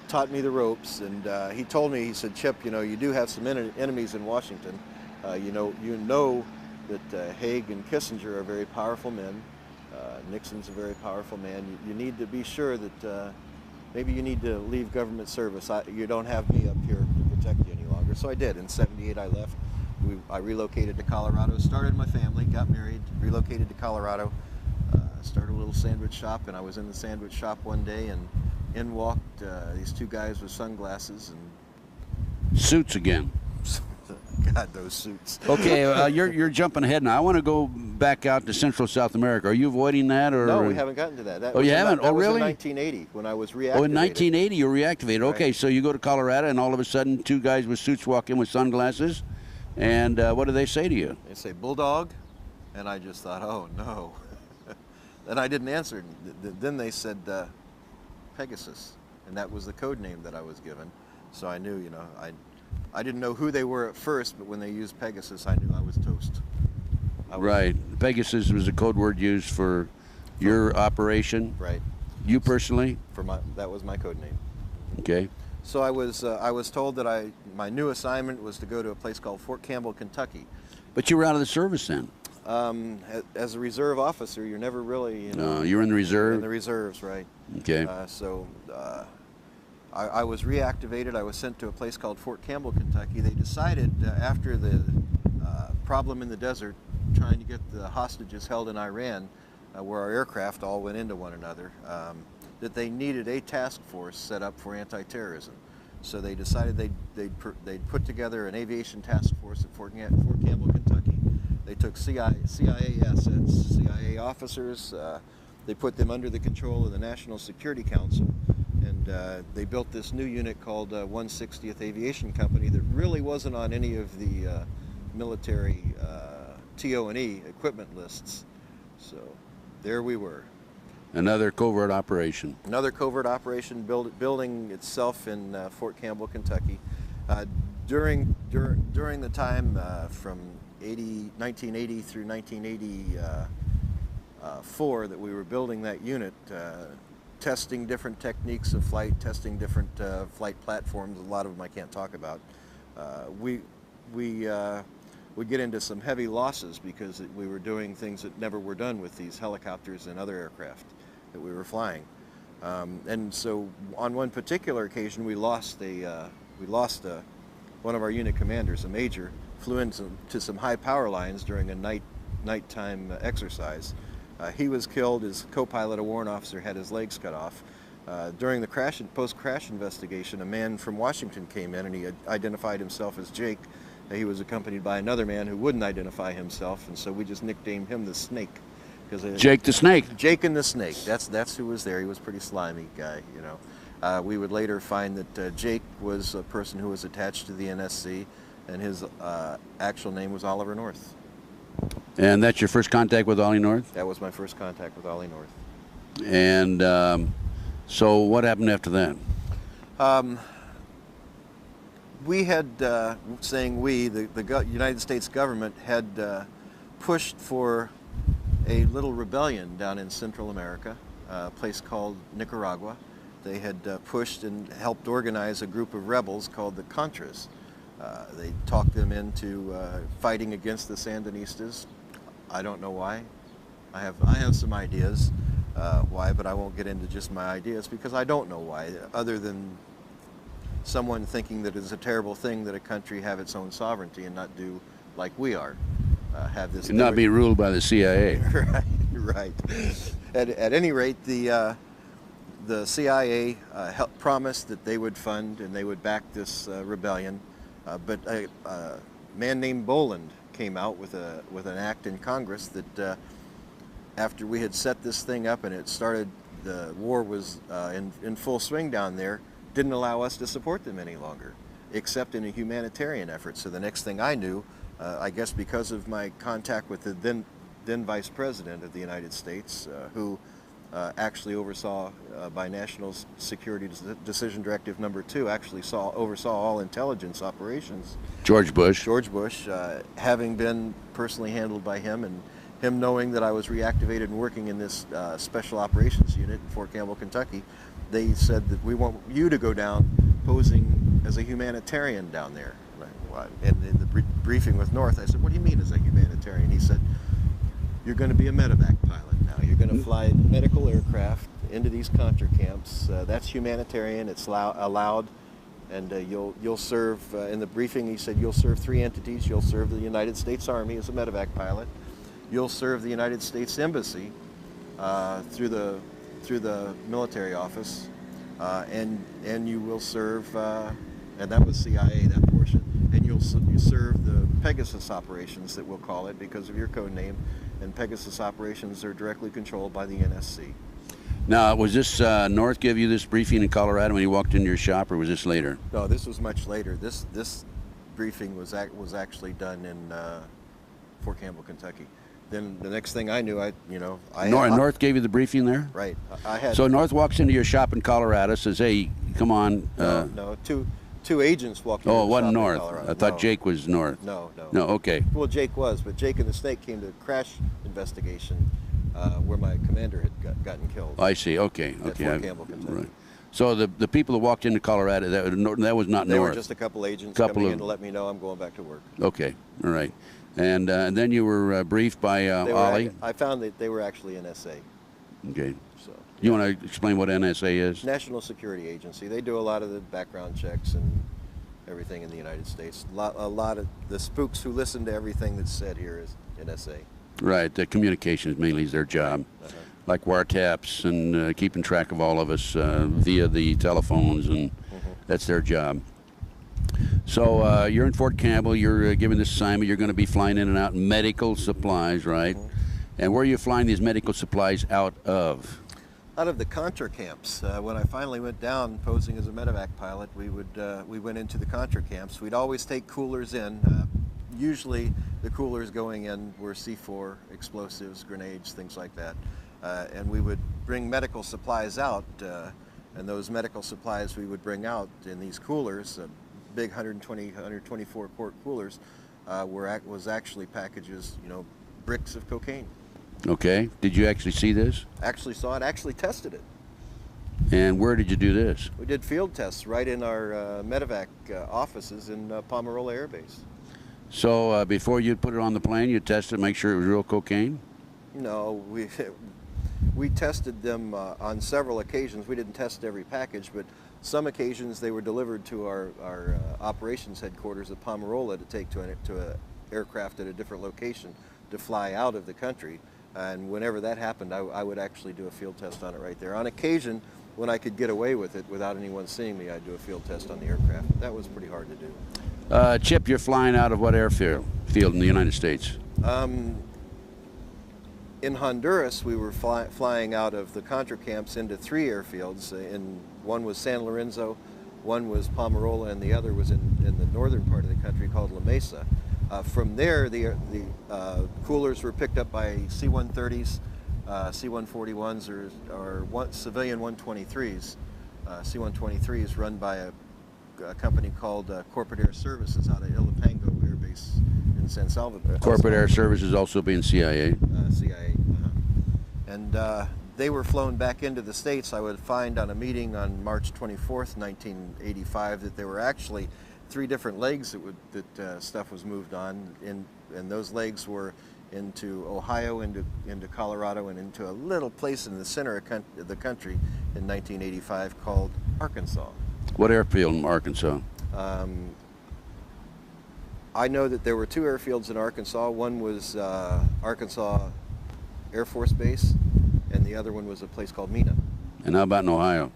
taught me the ropes, and he told me, he said, Chip, you do have some enemies in Washington. You know that Haig and Kissinger are very powerful men. Nixon's a very powerful man. You need to be sure that maybe you need to leave government service. You don't have me up here to protect you any longer. So I did. In '78 I left. I relocated to Colorado, started my family, got married, relocated to Colorado, started a little sandwich shop, and I was in the sandwich shop one day, and in walked these two guys with sunglasses and... Suits again. God, those suits. Okay, you're jumping ahead now. I want to go back out to Central South America. Are you avoiding that, or? No, we haven't gotten to that. Oh, you haven't? That really? was in 1980 when I was reactivated. Oh, in 1980 you were reactivated. Right. Okay, so you go to Colorado, and all of a sudden two guys with suits walk in with sunglasses, and what do they say to you? They say, Bulldog, and I just thought, oh, no. And I didn't answer. Then they said, Pegasus, and that was the code name that I was given. So I knew, I didn't know who they were at first, but when they used Pegasus, I knew I was toast. Right. Pegasus was a code word used for your operation? Right. You personally? That was my code name. Okay. So I was told that my new assignment was to go to a place called Fort Campbell, Kentucky. But you were out of the service then? As a reserve officer, you're never really, No, you were in the reserve? In the reserves, right. Okay. I was reactivated. I was sent to a place called Fort Campbell, Kentucky. They decided after the problem in the desert, trying to get the hostages held in Iran, where our aircraft all went into one another, that they needed a task force set up for anti-terrorism. So they decided they'd put together an aviation task force at Fort Campbell, Kentucky. They took CIA assets, CIA officers, they put them under the control of the National Security Council, and they built this new unit called 160th Aviation Company that really wasn't on any of the military TO&E equipment lists. So there we were. Another covert operation. Another covert operation building itself in Fort Campbell, Kentucky. During the time from 1980 through 1984 that we were building that unit, testing different techniques of flight, testing different flight platforms. A lot of them I can't talk about. We would get into some heavy losses because we were doing things that never were done with these helicopters and other aircraft that we were flying. And so on one particular occasion, we lost one of our unit commanders, a major, flew into some high power lines during a nighttime exercise. He was killed. His co-pilot, a warrant officer, had his legs cut off. During the post-crash investigation, a man from Washington came in and he identified himself as Jake. He was accompanied by another man who wouldn't identify himself, and so we just nicknamed him the Snake. Jake the Snake. Jake and the Snake. That's who was there. He was a pretty slimy guy, We would later find that Jake was a person who was attached to the NSC, and his actual name was Oliver North. And that's your first contact with Ollie North? That was my first contact with Ollie North. And so what happened after that? We had, the United States government had pushed for a little rebellion down in Central America, a place called Nicaragua. They had pushed and helped organize a group of rebels called the Contras. They talked them into fighting against the Sandinistas. I don't know why. I have some ideas why, but I won't get into just my ideas because I don't know why, other than someone thinking that it's a terrible thing that a country have its own sovereignty and not do like we are, have this. And not be ruled by the CIA. Right, right. At any rate, the CIA promised that they would fund and they would back this rebellion, but a man named Boland came out with an act in Congress that after we had set this thing up and it started, the war was in full swing down there, didn't allow us to support them any longer, except in a humanitarian effort. So the next thing I knew, I guess because of my contact with the then Vice President of the United States, who actually oversaw, by National Security Decision Directive Number 2, actually oversaw all intelligence operations. George Bush. George Bush, having been personally handled by him, and him knowing that I was reactivated and working in this Special Operations Unit in Fort Campbell, Kentucky, they said that we want you to go down posing as a humanitarian down there. And in the briefing with North, I said, what do you mean as a humanitarian? He said, you're going to be a medevac pilot now. You're going to fly medical aircraft into these Contra camps. That's humanitarian. It's allowed. And you'll serve, in the briefing he said, you'll serve 3 entities. You'll serve the United States Army as a medevac pilot. You'll serve the United States Embassy through the military office. And you will serve, and that was CIA, that portion. And you serve the Pegasus operations, that we'll call it because of your code name. And Pegasus operations are directly controlled by the NSC. Now, was this North give you this briefing in Colorado when you walked into your shop, or was this later? No, this was much later. This briefing was actually done in Fort Campbell, Kentucky. Then the next thing I knew, North gave you the briefing there? Right. I had. So North walks into your shop in Colorado, says, "Hey, come on." No, two agents walked into Oh, the it wasn't shop in North. Colorado. I thought No. Jake was North. No. No, okay. Well, Jake was, but Jake and the Snake came to a crash investigation where my commander had gotten killed. I see. Okay. At Fort Campbell, Kentucky. Right. So the people that walked into Colorado, that was not They North. were just a couple agents coming in to let me know I'm going back to work. Okay. All right. And then you were briefed by Ollie. I found that they were actually NSA. Okay. So. You want to explain what NSA is? National Security Agency. They do a lot of the background checks and everything in the United States. A lot of the spooks who listen to everything that's said here is NSA. Right. The communications mainly is their job. Like wiretaps and keeping track of all of us via the telephones, and that's their job. So you're in Fort Campbell, you're given this assignment, you're going to be flying in and out medical supplies, right? And where are you flying these medical supplies out of? Out of the Contra camps. When I finally went down posing as a medevac pilot, we went into the Contra camps. We'd always take coolers in. Usually the coolers going in were C4, explosives, grenades, things like that. And we would bring medical supplies out, and those medical supplies we would bring out in these coolers, big 124 quart coolers, was actually packages, bricks of cocaine. Okay. Did you actually see this? Actually saw it, actually tested it. And where did you do this? We did field tests right in our medevac offices in Pomerola Air Base. So before you put it on the plane, you tested, make sure it was real cocaine? No, we tested them on several occasions. We didn't test every package, but some occasions they were delivered to our operations headquarters at Pomerola to take to an aircraft at a different location to fly out of the country. And whenever that happened, I would actually do a field test on it right there. On occasion, when I could get away with it without anyone seeing me, I'd do a field test on the aircraft. That was pretty hard to do. Chip, you're flying out of what airfield in the United States? In Honduras, we were flying out of the Contra camps into 3 airfields. One was San Lorenzo, one was Pomerola, and the other was in the northern part of the country called La Mesa. From there, the coolers were picked up by C-130s, C-141s, or civilian 123s. C-123s run by a company called Corporate Air Services out of Ilopango Air Base in San Salvador. Corporate Air Services also being CIA. CIA. And they were flown back into the States, I would find on a meeting on March 24th, 1985, that there were actually 3 different legs that stuff was moved on, and those legs were into Ohio, into Colorado, and into a little place in the center of the country in 1985 called Arkansas. What airfield in Arkansas? I know that there were 2 airfields in Arkansas. One was Arkansas Air Force Base, and the other one was a place called Mena. And how about in Ohio?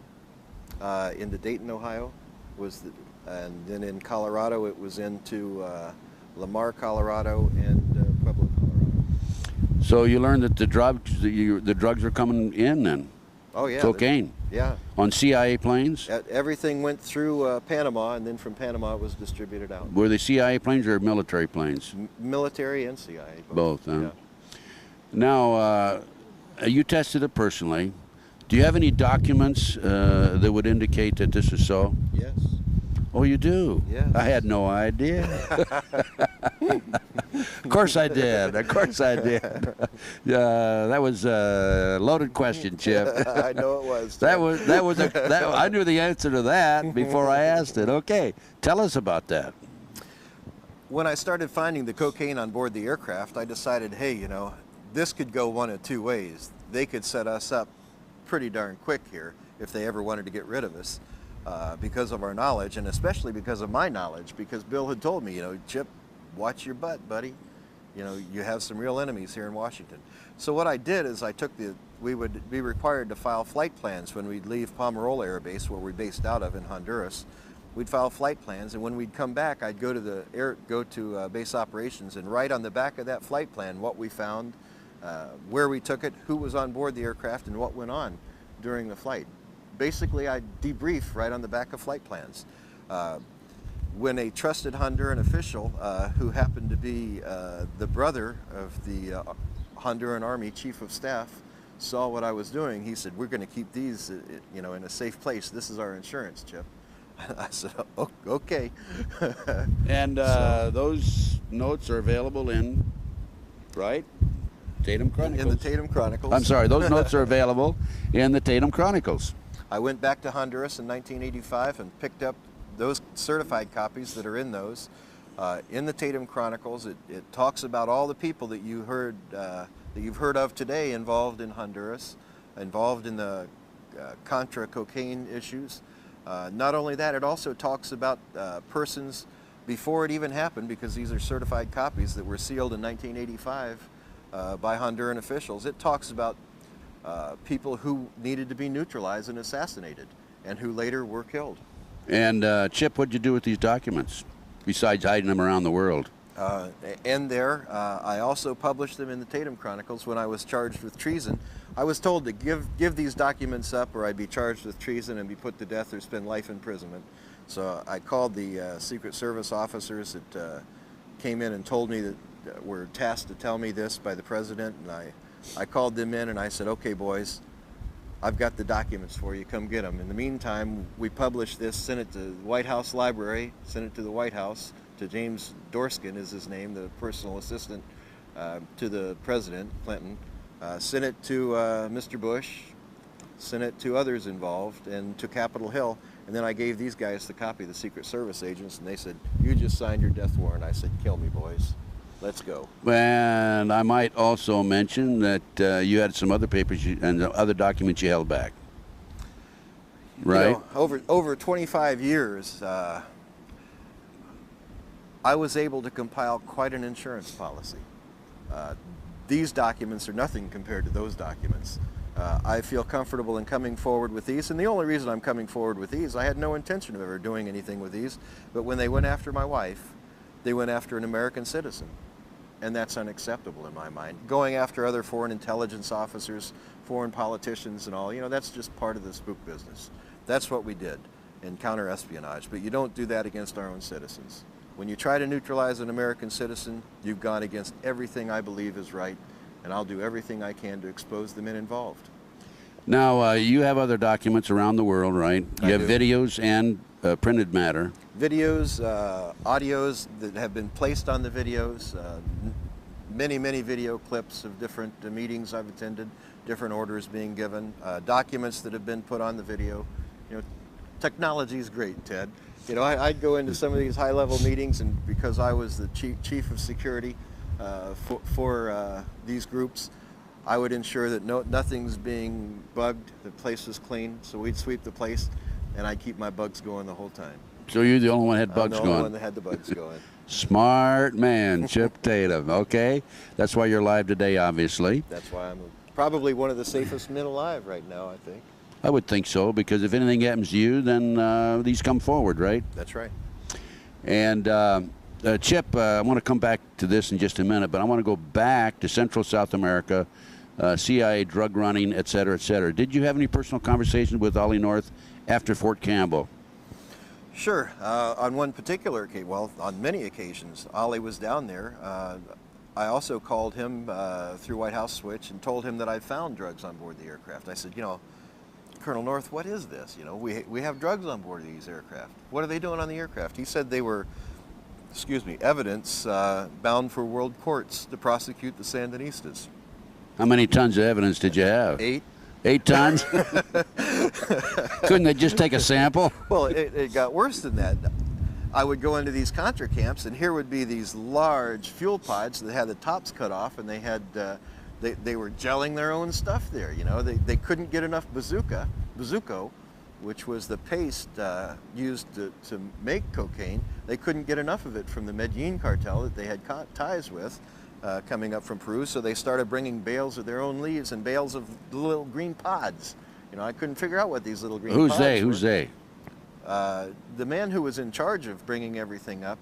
Into Dayton, Ohio, and then in Colorado it was into Lamar, Colorado, and Pueblo, Colorado. So you learned that the drugs are coming in then? Oh yeah. Cocaine? Yeah. On CIA planes? Everything went through Panama, and then from Panama it was distributed out. Were they CIA planes or military planes? Military and CIA. Both, huh? Yeah. Now, you tested it personally. Do you have any documents that would indicate that this is so? Yes. Oh, you do? Yes. I had no idea. Of course I did. Of course I did. That was a loaded question, Chip. I know it was. I knew the answer to that before I asked it. Okay, tell us about that. When I started finding the cocaine on board the aircraft, I decided, hey, this could go one of 2 ways. They could set us up pretty darn quick here if they ever wanted to get rid of us. Because of our knowledge, and especially because of my knowledge, because Bill had told me, Chip, watch your butt, buddy. You have some real enemies here in Washington. So what I did is we would be required to file flight plans when we'd leave Pomerola Air Base, where we're based out of in Honduras. We'd file flight plans, and when we'd come back, I'd go to base operations and write on the back of that flight plan what we found, where we took it, who was on board the aircraft, and what went on during the flight. Basically, I debrief right on the back of flight plans. When a trusted Honduran official, who happened to be the brother of the Honduran Army Chief of Staff, saw what I was doing, he said, "We're going to keep these, in a safe place. This is our insurance, Chip." I said, "Oh, okay." And those notes are available in, right? Tatum Chronicles. In the Tatum Chronicles. I'm sorry, those notes are available in the Tatum Chronicles. I went back to Honduras in 1985 and picked up those certified copies that are in those. In the Tatum Chronicles, it talks about all the people that you've heard of today involved in Honduras, involved in the Contra cocaine issues. Not only that, it also talks about persons before it even happened, because these are certified copies that were sealed in 1985 by Honduran officials. It talks about people who needed to be neutralized and assassinated, and who later were killed. And Chip, what'd you do with these documents, besides hiding them around the world? I also published them in the Tatum Chronicles when I was charged with treason. I was told to give these documents up, or I'd be charged with treason and be put to death or spend life imprisonment. So I called the Secret Service officers that came in and told me that were tasked to tell me this by the president, and I called them in and I said, "Okay, boys, I've got the documents for you. Come get them." In the meantime, we published this, sent it to the White House Library, sent it to the White House, to James Dorskin is his name, the personal assistant to the president, Clinton, sent it to Mr. Bush, sent it to others involved, and to Capitol Hill. And then I gave these guys the copy, the Secret Service agents, and they said, "You just signed your death warrant." I said, "Kill me, boys. Let's go." And I might also mention that you had some other papers and other documents you held back, right? Over 25 years, I was able to compile quite an insurance policy. These documents are nothing compared to those documents. I feel comfortable in coming forward with these, and the only reason I'm coming forward with these, I had no intention of ever doing anything with these, but when they went after my wife, they went after an American citizen, and that's unacceptable in my mind. Going after other foreign intelligence officers, foreign politicians and all, that's just part of the spook business. That's what we did in counter-espionage, but you don't do that against our own citizens. When you try to neutralize an American citizen, you've gone against everything I believe is right, and I'll do everything I can to expose the men involved. Now, you have other documents around the world, right? You have videos and printed matter. Videos, audios that have been placed on the videos, many video clips of different meetings I've attended, different orders being given, documents that have been put on the video. You know, technology is great, Ted. You know, I'd go into some of these high-level meetings, and because I was the chief of security for these groups, I would ensure that nothing's being bugged, the place is clean, so we'd sweep the place, and I'd keep my bugs going the whole time. So you're the only one that had bugs I'm the going? only one that had the bugs going. Smart man, Chip Tatum. Okay, that's why you're live today, obviously. That's why I'm probably one of the safest men alive right now, I think. I would think so, because if anything happens to you, then these come forward, right? That's right. And Chip, I want to come back to this in just a minute, but I want to go back to Central South America, CIA drug running, et cetera, et cetera. Did you have any personal conversations with Ollie North after Fort Campbell? Sure. On one particular occasion, well, on many occasions, Ollie was down there. I also called him through White House Switch and told him that I found drugs on board the aircraft. I said, you know, Colonel North, what is this? You know, we have drugs on board of these aircraft. What are they doing on the aircraft? He said they were, excuse me, evidence bound for world courts to prosecute the Sandinistas. How many tons of evidence did you have? 8. 8 tons? Couldn't they just take a sample? Well, it got worse than that. I would go into these Contra camps, and here would be these large fuel pods that had the tops cut off, and they had they were gelling their own stuff there. You know, they couldn't get enough bazuco, which was the paste used to make cocaine. They couldn't get enough of it from the Medellin cartel that they had ties with. Coming up from Peru, so they started bringing bales of their own leaves and bales of the little green pods. You know, I couldn't figure out what these little green pods were. Who's they? The man who was in charge of bringing everything up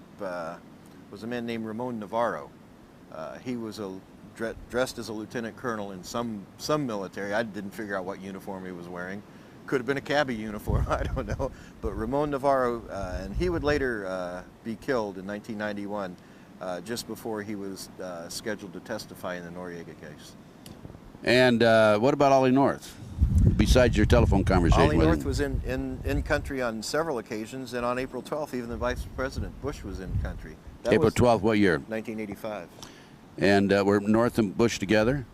was a man named Ramon Navarro. He was dressed as a lieutenant colonel in some military. I didn't figure out what uniform he was wearing. Could have been a cabbie uniform, I don't know. But Ramon Navarro, and he would later be killed in 1991. Just before he was scheduled to testify in the Noriega case. And what about Ollie North, besides your telephone conversation Ollie with North him? was in country on several occasions, and on April 12th, even the Vice President Bush was in country. That April was 12th, what year? 1985. And were North and Bush together?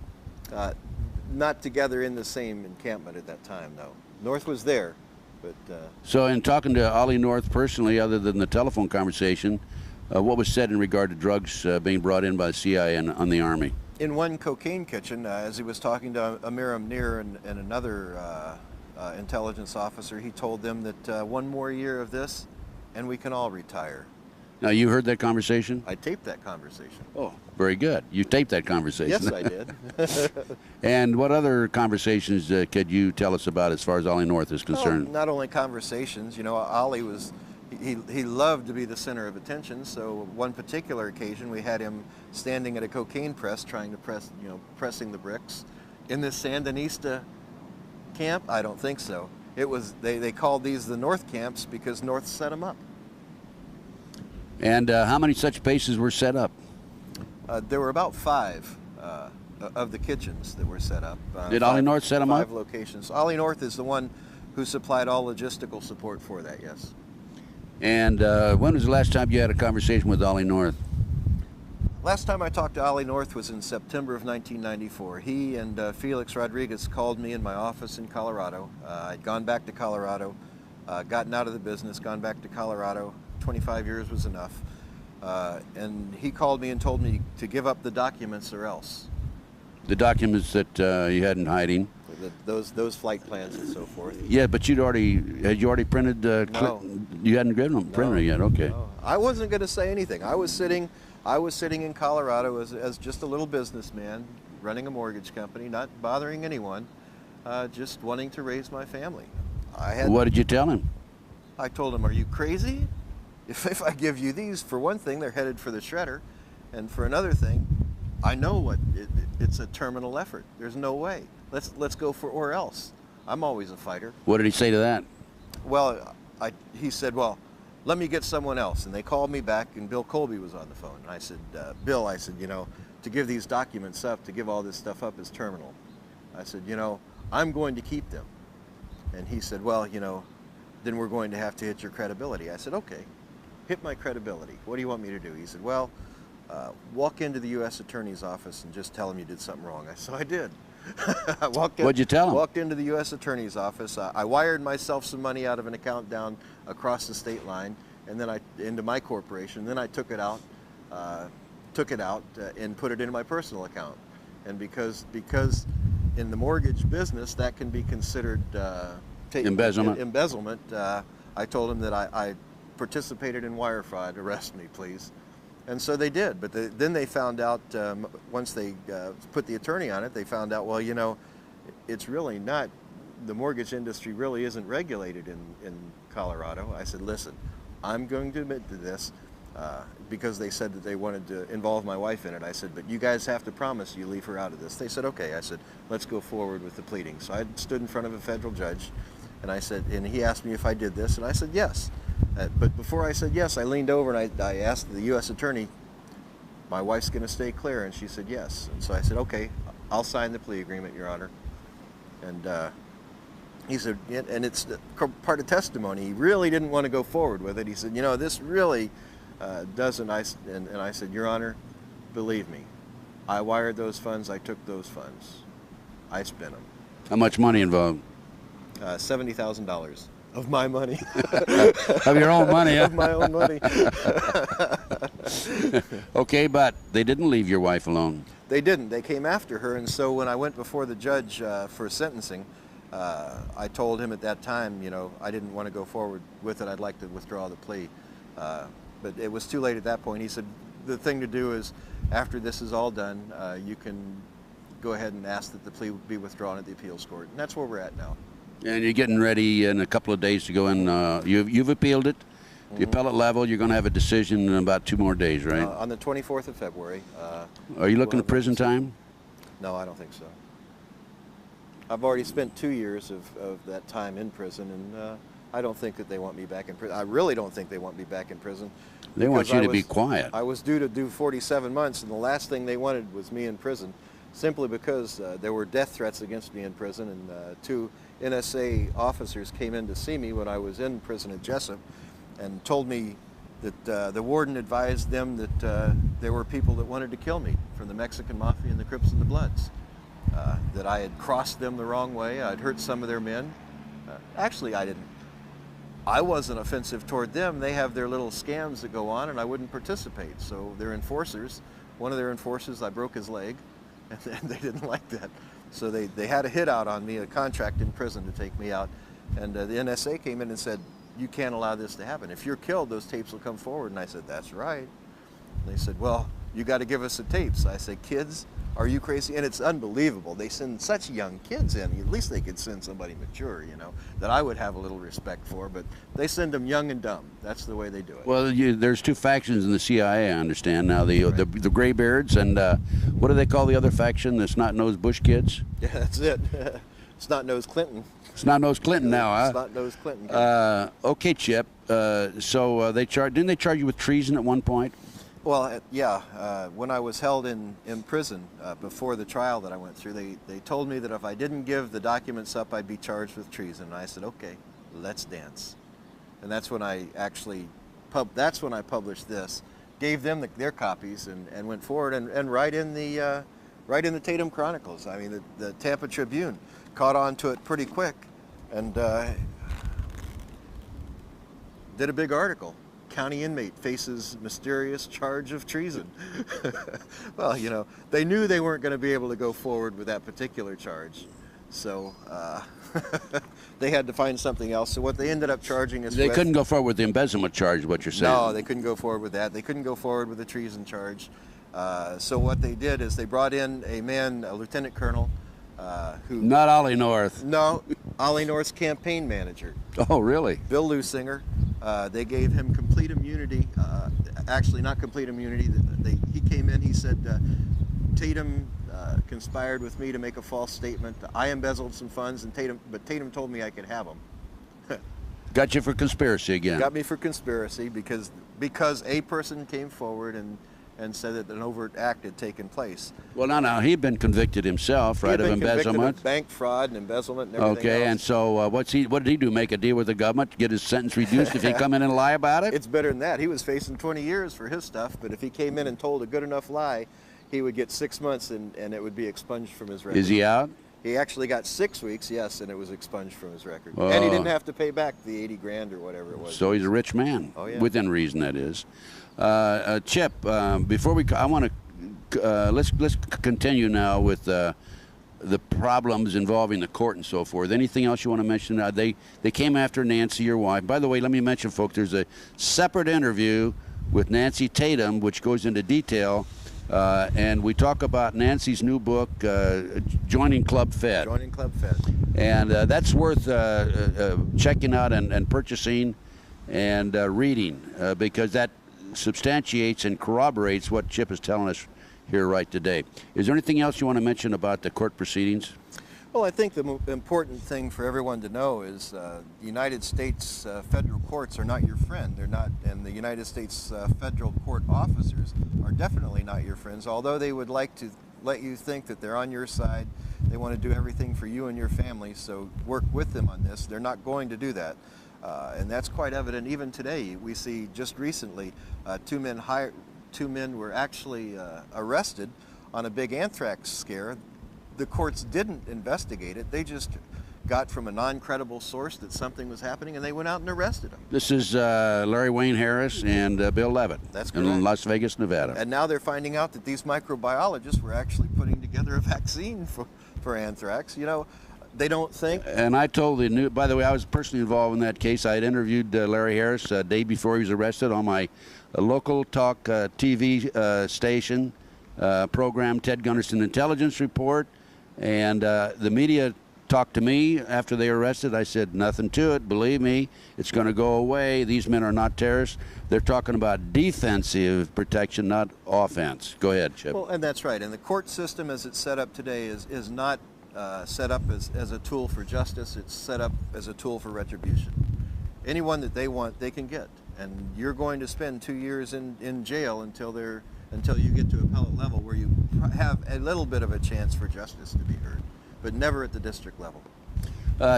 Not together in the same encampment at that time, no. North was there, but... So in talking to Ollie North personally, other than the telephone conversation, what was said in regard to drugs being brought in by the CIA and on the Army? In one cocaine kitchen, as he was talking to Amir Amnir and another intelligence officer, he told them that 1 more year of this and we can all retire. Now, you heard that conversation? I taped that conversation. Oh, very good. You taped that conversation. Yes, I did. And what other conversations could you tell us about as far as Ollie North is concerned? Well, not only conversations. You know, Ollie was... He loved to be the center of attention, so one particular occasion we had him standing at a cocaine press trying to pressing the bricks. In this Sandinista camp? I don't think so. It was, they called these the North camps because North set them up. And how many such bases were set up? There were about 5 of the kitchens that were set up. Did Ollie North set them up? 5 locations. Ollie North is the one who supplied all logistical support for that, yes. And when was the last time you had a conversation with Ollie North? Last time I talked to Ollie North was in September of 1994. He and Felix Rodriguez called me in my office in Colorado. I'd gone back to Colorado, gotten out of the business, gone back to Colorado. 25 years was enough. And he called me and told me to give up the documents or else. The documents that you had in hiding? Those flight plans and so forth. Yeah, but had you already printed? No. You hadn't given them printed yet. Okay. No. I wasn't going to say anything. I was sitting in Colorado as just a little businessman, running a mortgage company, not bothering anyone, just wanting to raise my family. What did you tell him? I told him, "Are you crazy? If I give you these, for one thing, they're headed for the shredder, and for another thing, I know it's a terminal effort. There's no way. Let's go for or else. I'm always a fighter." What did he say to that? Well, he said, "Well, let me get someone else." And they called me back, and Bill Colby was on the phone. And I said, "Bill," I said, "you know, to give these documents up, to give all this stuff up is terminal." I said, "You know, I'm going to keep them." And he said, "Well, you know, then we're going to have to hit your credibility." I said, "Okay, hit my credibility. What do you want me to do?" He said, "Well, walk into the U.S. Attorney's office and just tell him you did something wrong. So I did. What'd you tell him? Walked into the U.S. Attorney's office. I wired myself some money out of an account down across the state line, and then into my corporation. Then I took it out and put it into my personal account. And because in the mortgage business that can be considered embezzlement. I told him that I participated in wire fraud. Arrest me, please. And so they did, but then they found out, once they put the attorney on it, they found out, well, you know, it's really not, the mortgage industry really isn't regulated in Colorado. I said, listen, I'm going to admit to this, because they said that they wanted to involve my wife in it. I said, but you guys have to promise you leave her out of this. They said, okay. I said, let's go forward with the pleading. So I stood in front of a federal judge, and I said, and he asked me if I did this, and I said, yes. But before I said yes, I leaned over and I asked the U.S. Attorney, my wife's going to stay clear, and she said yes. And so I said, okay, I'll sign the plea agreement, Your Honor. And he said, and it's part of testimony, he really didn't want to go forward with it. He said, you know, this really doesn't, and I said, Your Honor, believe me, I wired those funds, I took those funds, I spent them. How much money involved? $70,000 of my money. Of your own money, huh? Of my own money. Okay, but they didn't leave your wife alone. They didn't. They came after her, and so when I went before the judge for sentencing, I told him at that time, you know, I didn't want to go forward with it. I'd like to withdraw the plea. But it was too late at that point. He said, the thing to do is, after this is all done, you can go ahead and ask that the plea be withdrawn at the appeals court. And that's where we're at now. And you're getting ready in a couple of days to go in. You've appealed it. The appellate level, you're going to have a decision in about 2 more days, right? On the 24th of February. Are you looking at prison time? No, I don't think so. I've already spent 2 years of that time in prison, and I don't think that they want me back in prison. I really don't think they want me back in prison. They want you to be quiet. I was due to do 47 months, and the last thing they wanted was me in prison, simply because there were death threats against me in prison, and 2 NSA officers came in to see me when I was in prison at Jessup and told me that the warden advised them that there were people that wanted to kill me from the Mexican Mafia and the Crips and the Bloods, that I had crossed them the wrong way, I'd hurt some of their men. Actually, I didn't. I wasn't offensive toward them. They have their little scams that go on, and I wouldn't participate. So their enforcers, one of their enforcers, I broke his leg, and they didn't like that. So they had a hit out on me, a contract in prison to take me out. And the NSA came in and said, you can't allow this to happen. If you're killed, those tapes will come forward. And I said, that's right. And they said, well, you got to give us the tapes. I said, kids, are you crazy? And it's unbelievable. They send such young kids in. At least they could send somebody mature, you know, that I would have a little respect for. But they send them young and dumb. That's the way they do it. Well, there's 2 factions in the CIA, I understand now. The graybeards and what do they call the other faction? The snot-nosed Bush kids? Yeah, that's it. Snot-nosed Clinton. Snot-nosed Clinton now, huh? Snot-nosed Clinton. Okay, Chip. So didn't they charge you with treason at one point? Well, yeah. When I was held in prison before the trial that I went through, they told me that if I didn't give the documents up, I'd be charged with treason. And I said, okay, let's dance. And that's when I actually published this, gave them their copies, and went forward and right in the Tatum Chronicles. I mean, the Tampa Tribune caught on to it pretty quick, and did a big article. County inmate faces mysterious charge of treason. Well, you know, they knew they weren't going to be able to go forward with that particular charge, so they had to find something else. So what they ended up charging us They with, couldn't go forward with the embezzlement charge, what you're saying. No, they couldn't go forward with that. They couldn't go forward with the treason charge. So what they did is they brought in a man, a lieutenant colonel, who... Not Ollie North. No, Ollie North's campaign manager. Oh, really? Bill Lusinger. They gave him complete immunity. Actually, not complete immunity. He came in, he said, Tatum conspired with me to make a false statement. I embezzled some funds, but Tatum told me I could have them. Got you for conspiracy again. Got me for conspiracy because a person came forward and said that an overt act had taken place. Well, no, he'd been convicted himself, right, He had of been convicted embezzlement. of bank fraud and embezzlement and everything Okay, else. and so what did he do? Make a deal with the government to get his sentence reduced if he come in and lie about it? It's better than that. He was facing 20 years for his stuff, but if he came in and told a good enough lie, he would get 6 months and it would be expunged from his record. Is he out? He actually got 6 weeks, yes, and it was expunged from his record. And he didn't have to pay back the 80 grand or whatever it was. So he's a rich man. Oh, yeah. Within reason, that is. Chip, before I want to let's continue now with the problems involving the court and so forth. Anything else you want to mention? They came after Nancy, your wife. By the way, let me mention, folks, there's a separate interview with Nancy Tatum, which goes into detail, and we talk about Nancy's new book, Joining Club Fed. Joining Club Fed. And that's worth checking out and purchasing and reading because that substantiates and corroborates what Chip is telling us here right today. Is there anything else you want to mention about the court proceedings? Well, I think the important thing for everyone to know is the United States federal courts are not your friend. They're not, and the United States federal court officers are definitely not your friends, although they would like to let you think that they're on your side. They want to do everything for you and your family, so work with them on this. They're not going to do that. And that's quite evident even today. We see just recently two men were actually arrested on a big anthrax scare. The courts didn't investigate it. They just got from a non-credible source that something was happening, and they went out and arrested them. This is Larry Wayne Harris and Bill Levitt. That's in correct. Las Vegas, Nevada. And now they're finding out that these microbiologists were actually putting together a vaccine for anthrax. You know, they don't think. And I told the new, by the way, I was personally involved in that case. I had interviewed Larry Harris a day before he was arrested on my local talk TV station program, Ted Gunderson Intelligence Report. And the media talked to me after they were arrested. I said, nothing to it. Believe me, it's going to go away. These men are not terrorists. They're talking about defensive protection, not offense. Go ahead, Chip. Well, and that's right. And the court system as it's set up today is not set up as a tool for justice. It's set up as a tool for retribution. Anyone that they want, they can get. And you're going to spend 2 years in jail until you get to appellate level where you have a little bit of a chance for justice to be heard, but never at the district level.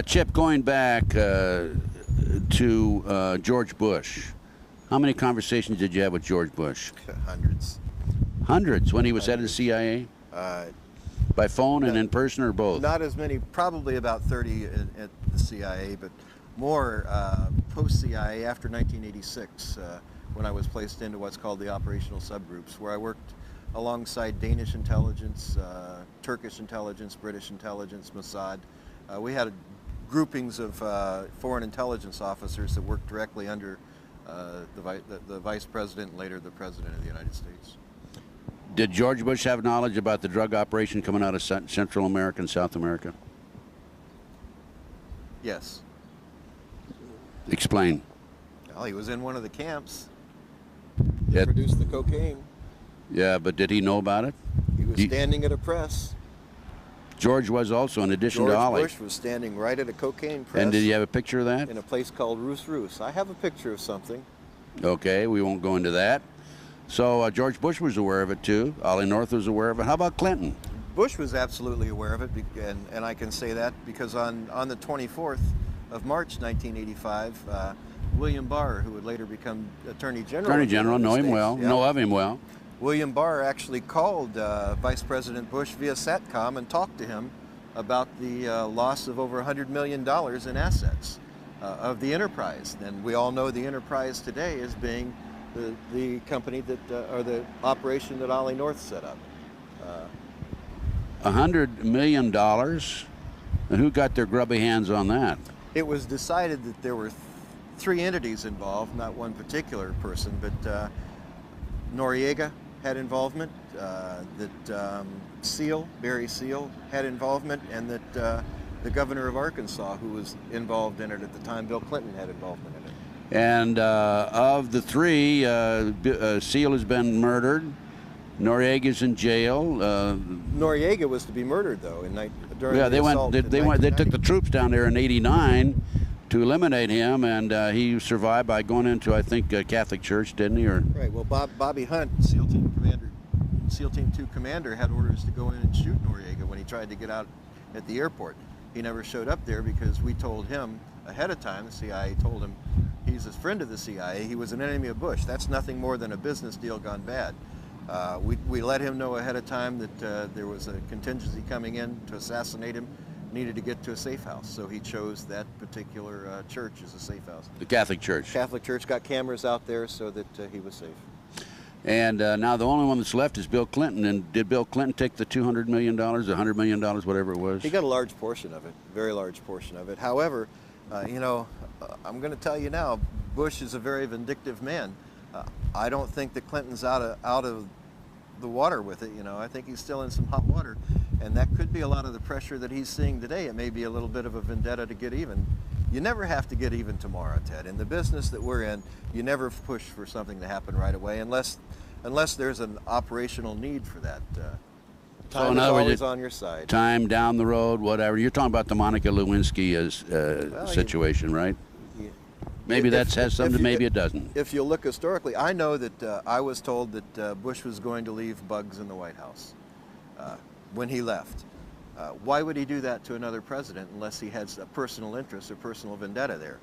Chip, going back to George Bush, how many conversations did you have with George Bush? Hundreds. Hundreds when he was head of the CIA? By phone and in person or both? Not as many, probably about 30 at the CIA, but more post-CIA after 1986 when I was placed into what's called the operational subgroups, where I worked alongside Danish intelligence, Turkish intelligence, British intelligence, Mossad. We had groupings of foreign intelligence officers that worked directly under the Vice President and later the President of the United States. Did George Bush have knowledge about the drug operation coming out of Central America and South America? Yes. Explain. Well, he was in one of the camps. It- Produced the cocaine. Yeah, but did he know about it? He was standing at a press. George was also, in addition to George Ollie. Bush was standing right at a cocaine press And did you have a picture of that? in a place called Roos. I have a picture of something. Okay, we won't go into that. So George Bush was aware of it too. Ollie North was aware of it. How about Clinton? Bush was absolutely aware of it, and I can say that because on the 24th of March 1985, William Barr, who would later become Attorney General. Attorney General, know him well, Yeah. know of him well. William Barr actually called Vice President Bush via SATCOM and talked to him about the loss of over $100 million in assets of the enterprise. And we all know the enterprise today as being the company that, or the operation that Ollie North set up. $100 million? And who got their grubby hands on that? It was decided that there were three entities involved, not one particular person, but Noriega had involvement, that Barry Seal had involvement, and that the governor of Arkansas, who was involved in it at the time, Bill Clinton, had involvement in it. And of the three, Seal has been murdered. Noriega's in jail. Noriega was to be murdered, though, during Yeah, the assault in they took the 1990. troops down there in '89 to eliminate him, and he survived by going into, I think, a Catholic church, didn't he? Or Right. Well, Bobby Hunt, SEAL Team Commander, SEAL Team 2 Commander, had orders to go in and shoot Noriega when he tried to get out at the airport. He never showed up there because we told him ahead of time. The CIA told him he's a friend of the CIA. He was an enemy of Bush. That's nothing more than a business deal gone bad. We let him know ahead of time that there was a contingency coming in to assassinate him, needed to get to a safe house. So he chose that particular church as a safe house. the Catholic church. Catholic church got cameras out there so that he was safe. And now the only one that's left is Bill Clinton. And did Bill Clinton take the $200 million, $100 million, whatever it was? He got a large portion of it, very large portion of it. However, you know, I'm going to tell you now, Bush is a very vindictive man. I don't think that Clinton's out of the water with it. You know, I think he's still in some hot water, and that could be a lot of the pressure that he's seeing today. It may be a little bit of a vendetta to get even. You never have to get even tomorrow, Ted. In the business that we're in, you never push for something to happen right away unless there's an operational need for that. Time is always on your side. Time down the road, whatever. You're talking about the Monica Lewinsky situation, right? Maybe that has something, maybe it doesn't. If you look historically, I know that I was told that Bush was going to leave bugs in the White House when he left. Why would he do that to another president unless he has a personal interest or personal vendetta there?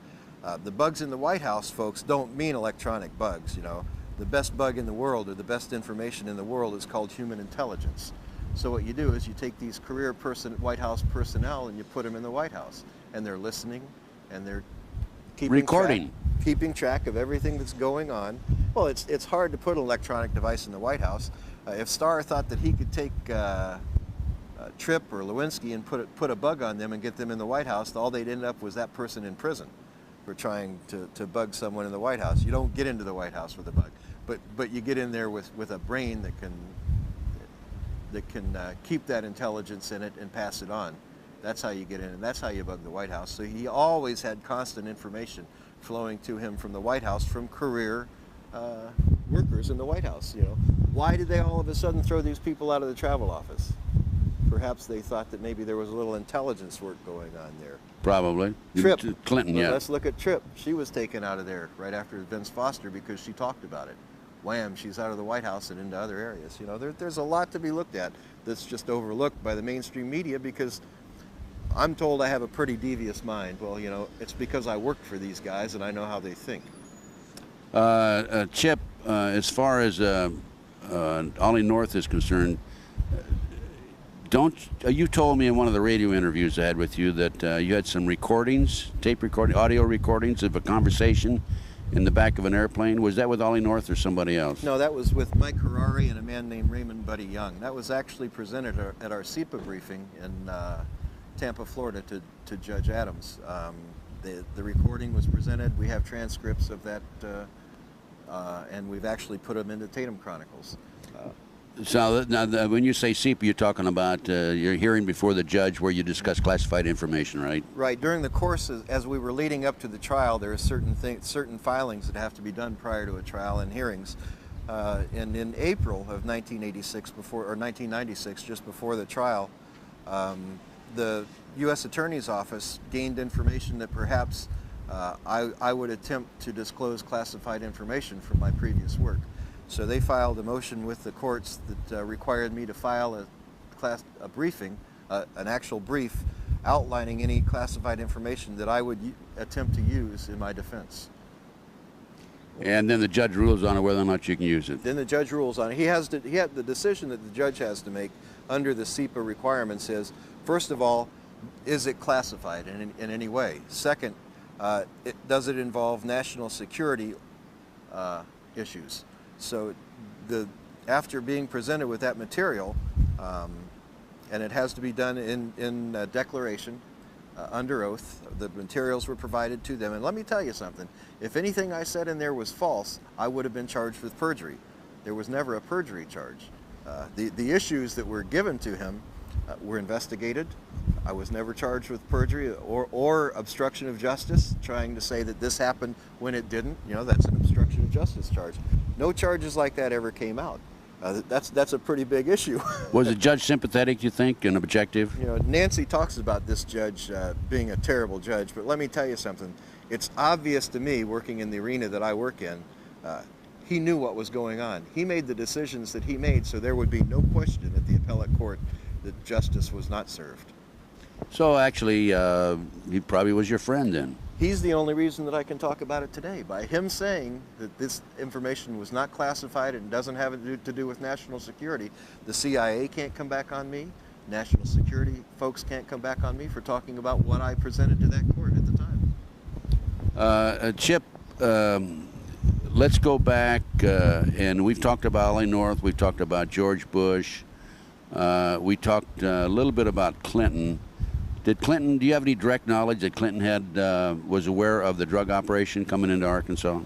The bugs in the White House, folks, don't mean electronic bugs. You know, the best bug in the world or the best information in the world is called human intelligence. So what you do is you take these career White House personnel and you put them in the White House, and they're listening and they're keeping track of everything that's going on. Well, it's hard to put an electronic device in the White House. If Starr thought that he could take Tripp or Lewinsky and put a bug on them and get them in the White House, all they'd end up was that person in prison for trying to bug someone in the White House. You don't get into the White House with a bug, but you get in there with a brain that can keep that intelligence in it and pass it on. That's how you get in, and that's how you bug the White House. So he always had constant information flowing to him from the White House from career workers in the White House. You know, why did they all of a sudden throw these people out of the travel office? Perhaps they thought that maybe there was a little intelligence work going on there. Probably. Tripp. Clinton, yeah. Let's look at Tripp. She was taken out of there right after Vince Foster because she talked about it. Wham, she's out of the White House and into other areas. You know, there's a lot to be looked at that's just overlooked by the mainstream media because I'm told I have a pretty devious mind. Well, you know, it's because I worked for these guys and I know how they think. Chip, as far as Ollie North is concerned, you told me in one of the radio interviews I had with you that you had some recordings, audio recordings of a conversation in the back of an airplane. Was that with Ollie North or somebody else? No, that was with Mike Harari and a man named Raymond Buddy Young. That was actually presented at our SEPA briefing in Tampa, Florida to Judge Adams. The recording was presented. We have transcripts of that, and we've actually put them into Tatum Chronicles. So now, when you say SEPA, you're talking about your hearing before the judge where you discuss classified information, right? Right. During the course, as we were leading up to the trial, there are certain filings that have to be done prior to a trial and hearings. And in April of 1996, just before the trial, the U.S. Attorney's Office gained information that perhaps I would attempt to disclose classified information from my previous work. So they filed a motion with the courts that required me to file a briefing, an actual brief, outlining any classified information that I would attempt to use in my defense. And then the judge rules on it whether or not you can use it. Then the judge rules on it. He had the decision that the judge has to make under the SEPA requirements is, first of all, is it classified in any way? Second, does it involve national security issues? So after being presented with that material, and it has to be done in declaration, under oath, the materials were provided to them. And let me tell you something, if anything I said in there was false, I would have been charged with perjury. There was never a perjury charge. The issues that were given to him were investigated. I was never charged with perjury or obstruction of justice, trying to say that this happened when it didn't. You know, that's an obstruction of justice charge. No charges like that ever came out. That's a pretty big issue. Was the judge sympathetic, you think, and objective? You know, Nancy talks about this judge being a terrible judge, but let me tell you something. It's obvious to me, working in the arena that I work in, he knew what was going on. He made the decisions that he made, so there would be no question at the appellate court that justice was not served. So actually, he probably was your friend then. He's the only reason that I can talk about it today. By him saying that this information was not classified and doesn't have to do with national security, the CIA can't come back on me, national security folks can't come back on me for talking about what I presented to that court at the time. Chip, let's go back, and we've talked about Ollie North, we've talked about George Bush, we talked a little bit about Clinton. Did Clinton, do you have any direct knowledge that Clinton was aware of the drug operation coming into Arkansas?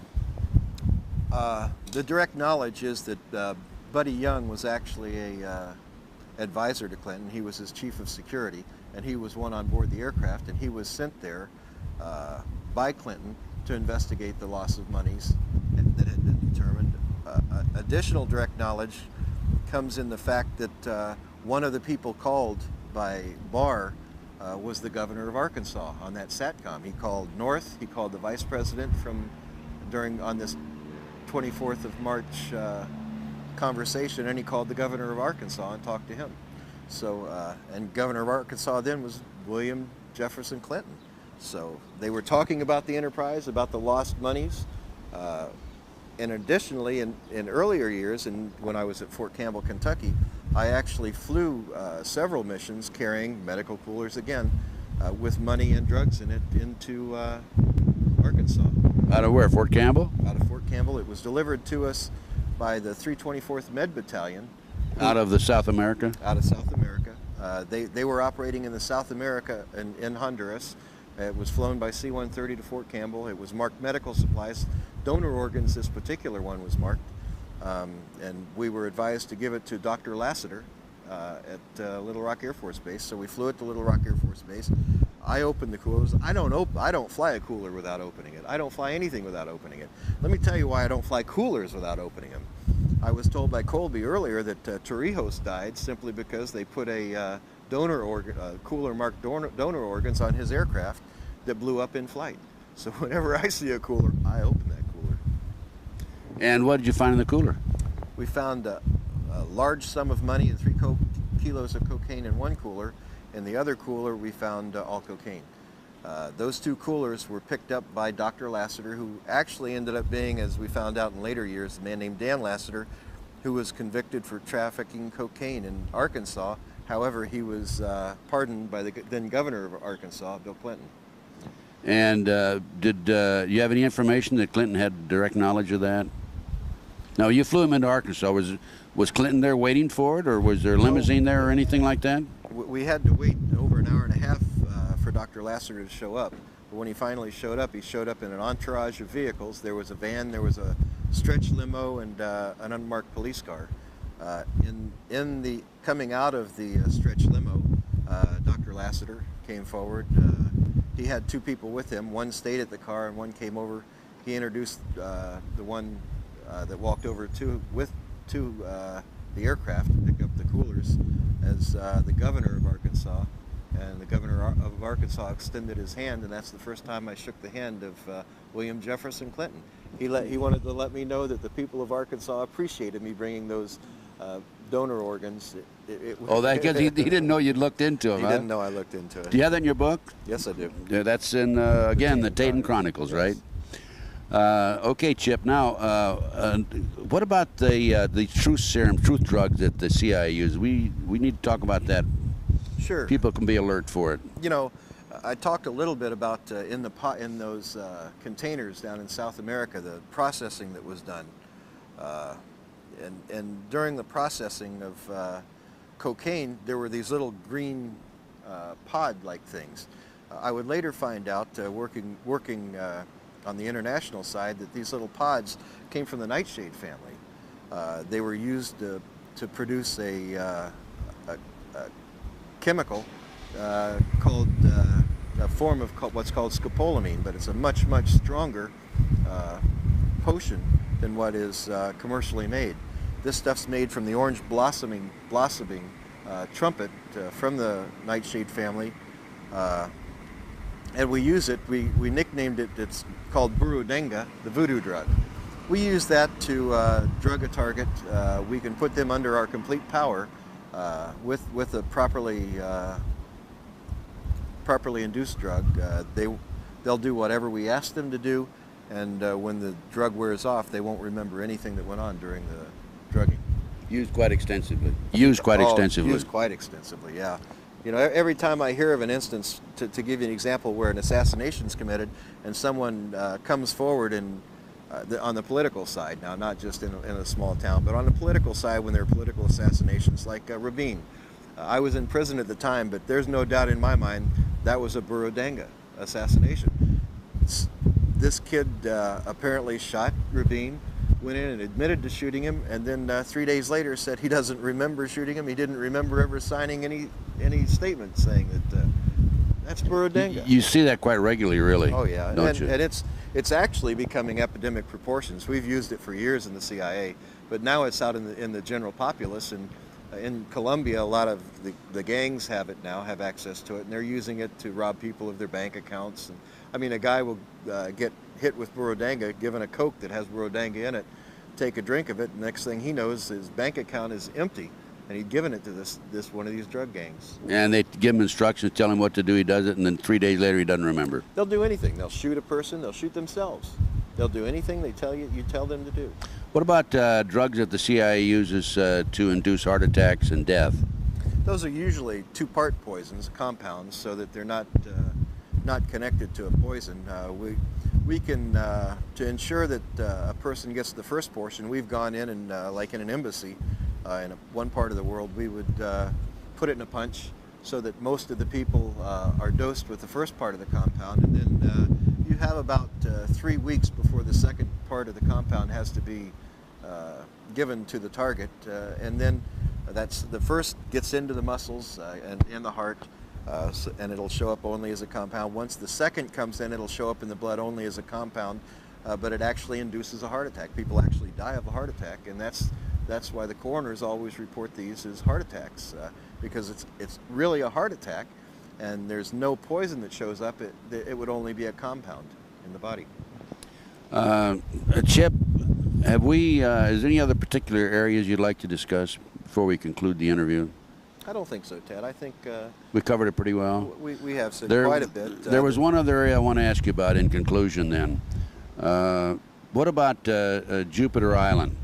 The direct knowledge is that Buddy Young was actually a advisor to Clinton. He was his chief of security, and he was one on board the aircraft, and he was sent there by Clinton to investigate the loss of monies that had been determined. Additional direct knowledge comes in the fact that one of the people called by Barr was the governor of Arkansas on that SATCOM. He called North, he called the vice president on this 24th of March conversation, and he called the governor of Arkansas and talked to him. So, and governor of Arkansas then was William Jefferson Clinton. So they were talking about the enterprise, about the lost monies. And additionally, in earlier years, and when I was at Fort Campbell, Kentucky, I actually flew several missions carrying medical coolers again with money and drugs in it into Arkansas. Out of where, Fort Campbell? Out of Fort Campbell. It was delivered to us by the 324th Med Battalion. Out of the South America? Out of South America. They were operating in the South America in Honduras. It was flown by C-130 to Fort Campbell. It was marked medical supplies. Donor organs, this particular one was marked. And we were advised to give it to Dr. Lassiter at Little Rock Air Force Base. So we flew it to Little Rock Air Force Base. I opened the coolers. I don't fly a cooler without opening it. I don't fly anything without opening it. Let me tell you why I don't fly coolers without opening them. I was told by Colby earlier that Torrijos died simply because they put a cooler marked donor organs on his aircraft that blew up in flight. So whenever I see a cooler, I open that cooler. And what did you find in the cooler? We found a large sum of money and 3 kilos of cocaine in one cooler. In the other cooler, we found all cocaine. Those 2 coolers were picked up by Dr. Lassiter, who actually ended up being, as we found out in later years, a man named Dan Lassiter, who was convicted for trafficking cocaine in Arkansas. However, he was pardoned by the then governor of Arkansas, Bill Clinton. And did you have any information that Clinton had direct knowledge of that? No, you flew him into Arkansas. Was Clinton there waiting for it, or was there a limousine there or anything like that? We had to wait over an hour and a half for Dr. Lassiter to show up. But when he finally showed up, he showed up in an entourage of vehicles. There was a van, there was a stretch limo, and an unmarked police car. In the coming out of the stretch limo, Dr. Lassiter came forward. He had 2 people with him. One stayed at the car and one came over. He introduced the one that walked over to the aircraft to pick up the coolers as the governor of Arkansas. And the governor of Arkansas extended his hand, and that's the first time I shook the hand of William Jefferson Clinton. He wanted to let me know that the people of Arkansas appreciated me bringing those donor organs. Because he didn't know you'd looked into them. He didn't know I looked into it. Do you have that in your book? Yes, I do. Yeah, that's in, again, the Tatum Chronicles, right? Okay, Chip. Now, what about the truth serum, truth drugs that the CIA uses? We need to talk about that. Sure. People can be alert for it. You know, I talked a little bit about in those containers down in South America, the processing that was done, and during the processing of cocaine, there were these little green pod-like things. I would later find out, working on the international side, that these little pods came from the nightshade family. They were used to produce a chemical called a form of what's called scopolamine, but it's a much stronger potion than what is commercially made. This stuff's made from the orange blossoming trumpet from the nightshade family, and we use it. We nicknamed it. It's called Burudenga, the voodoo drug. We use that to drug a target. We can put them under our complete power with a properly induced drug. They'll do whatever we ask them to do, and when the drug wears off, they won't remember anything that went on during the drugging. Used quite extensively. Used quite extensively. Used quite extensively, yeah. You know, every time I hear of an instance, to give you an example where an assassination is committed and someone comes forward and on the political side, now not just in a small town, but on the political side when there are political assassinations like Rabin. I was in prison at the time, but there's no doubt in my mind that was a Burudenga assassination. This kid apparently shot Rabin, went in and admitted to shooting him, and then 3 days later said he doesn't remember shooting him. He didn't remember ever signing any statement saying that that's Burudenga. You see that quite regularly, really. Oh yeah, don't you? And it's actually becoming epidemic proportions. We've used it for years in the CIA, but now it's out in the general populace. And in Colombia, a lot of the gangs have it now, have access to it, and they're using it to rob people of their bank accounts. And I mean, a guy will get hit with Burudenga, given a Coke that has Burudenga in it, take a drink of it, and next thing he knows, his bank account is empty, and he'd given it to this one of these drug gangs. And they give him instructions, tell him what to do, he does it, and then 3 days later he doesn't remember. They'll do anything. They'll shoot a person, they'll shoot themselves. They'll do anything you tell them to do. What about drugs that the CIA uses to induce heart attacks and death? Those are usually two-part poisons, compounds, so that they're not connected to a poison. We can, to ensure that a person gets the first portion, we've gone in and, like in an embassy, in one part of the world, we would put it in a punch so that most of the people are dosed with the first part of the compound, and then you have about 3 weeks before the second part of the compound has to be given to the target, and then that's the first gets into the muscles and in the heart, and it'll show up only as a compound. Once the second comes in, it'll show up in the blood only as a compound, but it actually induces a heart attack. People actually die of a heart attack, and that's why the coroners always report these as heart attacks, because it's really a heart attack, and there's no poison that shows up. It would only be a compound in the body. Chip, is there any other particular areas you'd like to discuss before we conclude the interview? I don't think so, Ted. I think we covered it pretty well. We have said quite a bit. There was one other area I want to ask you about in conclusion then. What about Jupiter Island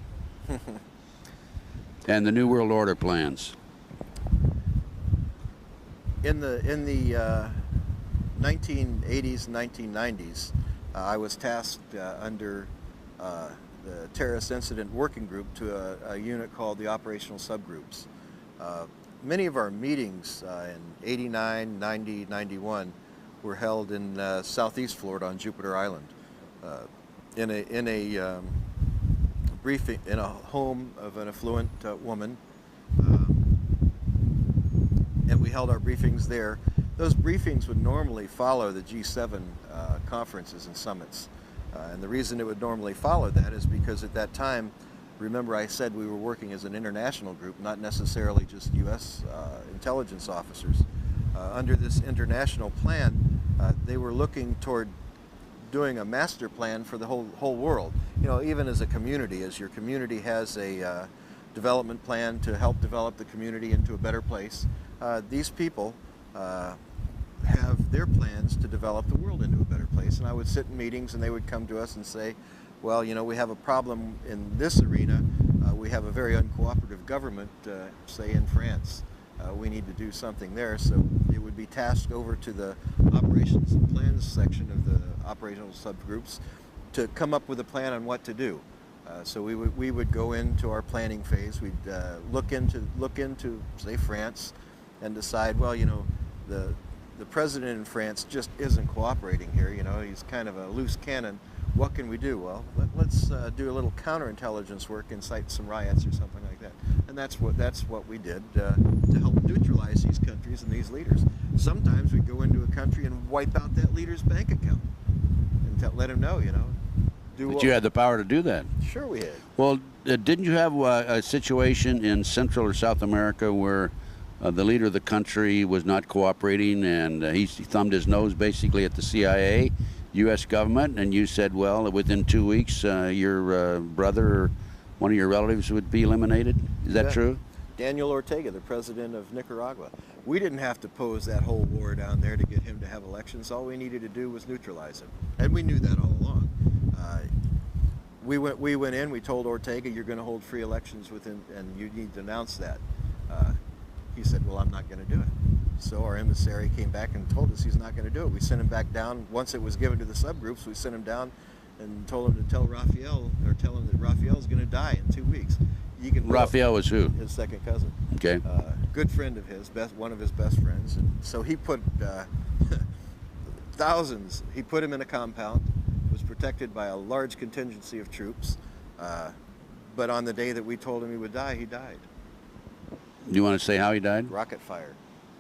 and the New World Order plans? In the 1980s and 1990s, I was tasked under the Terrorist Incident Working Group to a unit called the Operational Subgroups. Many of our meetings in 89, 90, 91 were held in southeast Florida on Jupiter Island, in a briefing in a home of an affluent woman, and we held our briefings there. Those briefings would normally follow the G7 conferences and summits, and the reason it would normally follow that is because at that time, remember I said we were working as an international group, not necessarily just U.S. Intelligence officers. Under this international plan, they were looking toward doing a master plan for the whole world. You know, even as a community, as your community has a development plan to help develop the community into a better place, these people have their plans to develop the world into a better place. And I would sit in meetings and they would come to us and say, well, you know, we have a problem in this arena. We have a very uncooperative government, say in France. We need to do something there. So it would be tasked over to the operations and plans section of the operational subgroups to come up with a plan on what to do. So we would go into our planning phase. We'd look into say France and decide, well, you know, the president in France just isn't cooperating here. You know, he's kind of a loose cannon. What can we do? Well, let's do a little counterintelligence work, incite some riots or something like that. And that's what we did to help neutralize these countries and these leaders. Sometimes we'd go into a country and wipe out that leader's bank account and let him know, you know, But you had the power to do that. Sure we had. Well, didn't you have a situation in Central or South America where the leader of the country was not cooperating, and he thumbed his nose basically at the CIA, U.S. government, and you said, well, within 2 weeks, your brother or one of your relatives would be eliminated? Is that true? Daniel Ortega, the president of Nicaragua. We didn't have to pose that whole war down there to get him to have elections. All we needed to do was neutralize him. And we knew that all along. We went in, we told Ortega, you're going to hold free elections within, and you need to announce that. He said, well, I'm not going to do it. So our emissary came back and told us he's not going to do it. We sent him back down. Once it was given to the subgroups, we sent him down and told him to tell Rafael, or tell him that Rafael's going to die in 2 weeks. Rafael was who? His second cousin. Okay. Good friend of his, one of his best friends. And so he put thousands, he put him in a compound, was protected by a large contingency of troops. But on the day that we told him he would die, he died. Do you want to say how he died? Rocket fire.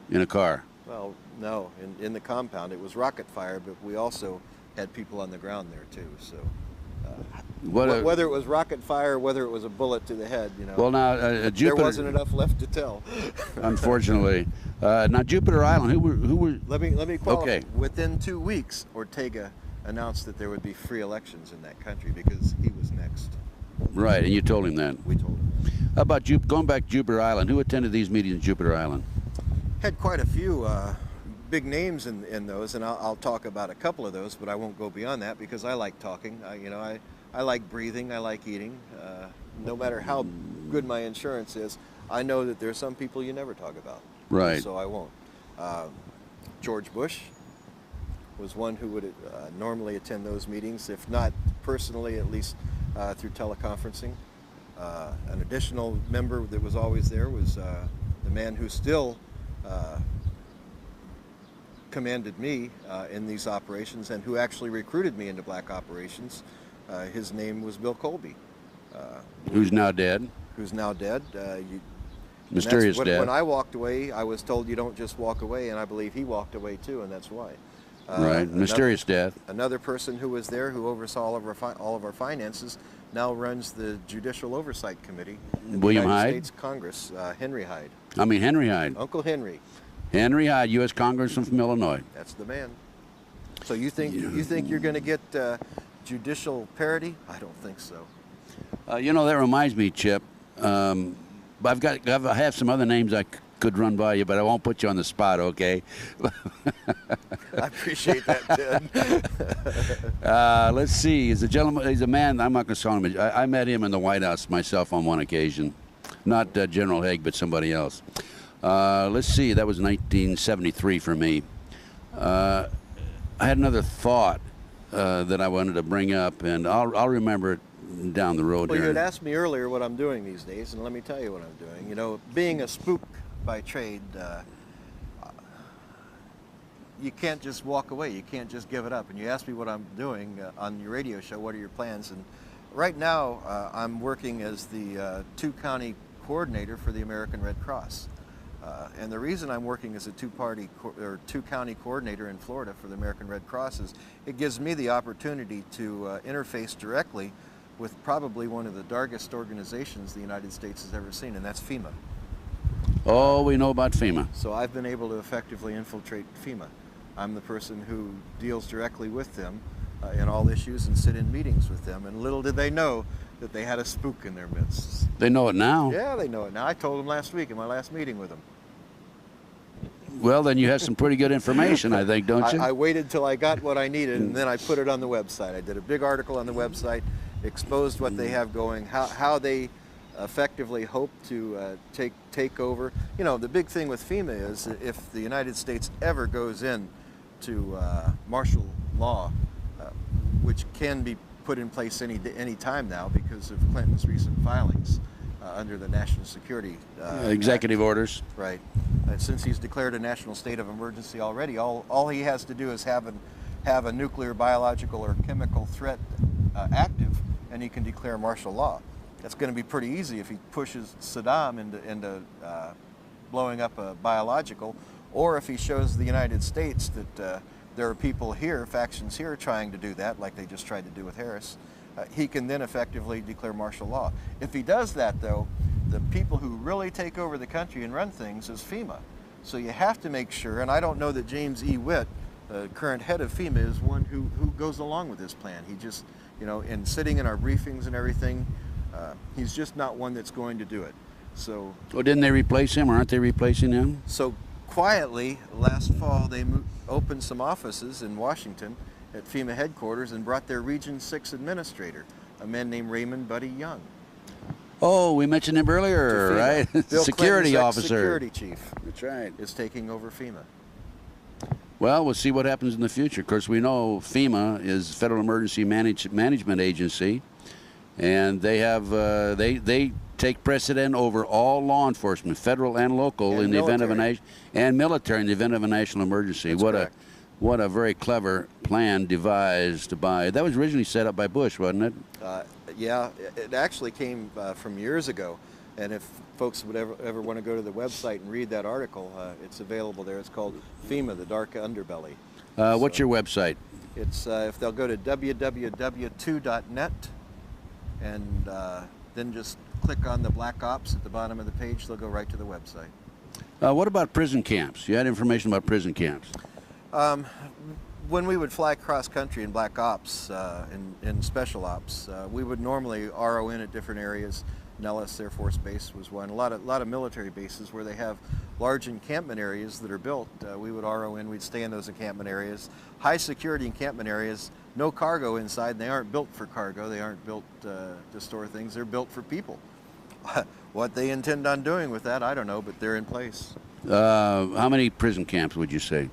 In a car? Well, no, in the compound. It was rocket fire, but we also had people on the ground there too. So whether it was rocket fire, whether it was a bullet to the head, you know. Well, now Jupiter. There wasn't enough left to tell. Unfortunately, now Jupiter Island. Who were? Let me qualify. Okay. Within 2 weeks, Ortega announced that there would be free elections in that country because he was next. Right, and you told him that. We told him. How about going back to Jupiter Island? Who attended these meetings at Jupiter Island? Had quite a few big names in those, and I'll talk about a couple of those, but I won't go beyond that because I like talking. I like breathing. I like eating. No matter how good my insurance is, I know that there's some people you never talk about. Right. So I won't. George Bush was one who would normally attend those meetings, if not personally, at least through teleconferencing. An additional member that was always there was the man who still commanded me in these operations and who actually recruited me into black operations. His name was Bill Colby. Who's now dead? Who's now dead. Mysterious death. When I walked away, I was told you don't just walk away, and I believe he walked away too, and that's why. Right, mysterious death. Another person who was there who oversaw all of our finances now runs the Judicial Oversight Committee in the William United Hyde? States Congress. Henry Hyde. Henry Hyde. Uncle Henry. Henry Hyde, U.S. Congressman from Illinois. That's the man. So you think you're going to get judicial parity? I don't think so. That reminds me, Chip. I have some other names I could run by you, but I won't put you on the spot, okay? I appreciate that, Ted. Let's see. He's a man. I'm not going to call him. I met him in the White House myself on one occasion. Not General Haig, but somebody else. Let's see. That was 1973 for me. I had another thought that I wanted to bring up, and I'll remember it down the road. Well, here. you had asked me earlier what I'm doing these days, and let me tell you what I'm doing. You know, being a spook by trade, you can't just walk away. You can't just give it up. And you asked me what I'm doing on your radio show. What are your plans? And right now, I'm working as the two-county coordinator for the American Red Cross. And the reason I'm working as a two-county coordinator in Florida for the American Red Cross is it gives me the opportunity to interface directly with probably one of the darkest organizations the United States has ever seen, and that's FEMA. Oh, we know about FEMA. So I've been able to effectively infiltrate FEMA. I'm the person who deals directly with them in all issues and sit in meetings with them, and little did they know that they had a spook in their midst. They know it now. Yeah, they know it now. I told them last week in my last meeting with them. Well, then you have some pretty good information, I think, don't you? I waited till I got what I needed, and then I put it on the website. I did a big article on the website, exposed what they have going, how they effectively hope to take over. You know, the big thing with FEMA is if the United States ever goes in to martial law, which can be put in place any time now because of Clinton's recent filings under the National Security Executive Act. orders. Right. Since he's declared a national state of emergency already, all he has to do is have a nuclear, biological, or chemical threat active, and he can declare martial law. That's going to be pretty easy if he pushes Saddam into blowing up a biological, or if he shows the United States that there are people here, factions here, trying to do that, like they just tried to do with Harris. he can then effectively declare martial law. If he does that, though, the people who really take over the country and run things is FEMA. So you have to make sure, and I don't know that James E. Witt, the current head of FEMA, is one who goes along with this plan. He just, you know, in sitting in our briefings and everything, he's just not one that's going to do it. So. Well, didn't they replace him, or aren't they replacing him? So quietly, last fall, they opened some offices in Washington at FEMA headquarters and brought their Region 6 administrator, a man named Raymond Buddy Young. Oh, we mentioned him earlier, right? Bill Security Clinton's officer. Security chief. That's right. Is taking over FEMA. Well, we'll see what happens in the future. Of course, we know FEMA is Federal Emergency Management Agency, and they have they take precedent over all law enforcement, federal and local, And in the event of military. and military in the event of a national emergency. That's correct. What a very clever plan devised by. That was originally set up by Bush, wasn't it? Yeah, it actually came from years ago. And if folks would ever want to go to the website and read that article, it's available there. It's called FEMA, the Dark Underbelly. What's your website? It's if they'll go to www.2.net and then just click on the Black Ops at the bottom of the page, they'll go right to the website. What about prison camps? You had information about prison camps. When we would fly cross country in Black Ops, in Special Ops, we would normally RO in at different areas. Nellis Air Force Base was one. A lot of military bases where they have large encampment areas that are built. We would RO in, we'd stay in those encampment areas. High security encampment areas, no cargo inside. They aren't built for cargo. They aren't built to store things. They're built for people. What they intend on doing with that, I don't know, but they're in place. How many prison camps would you say?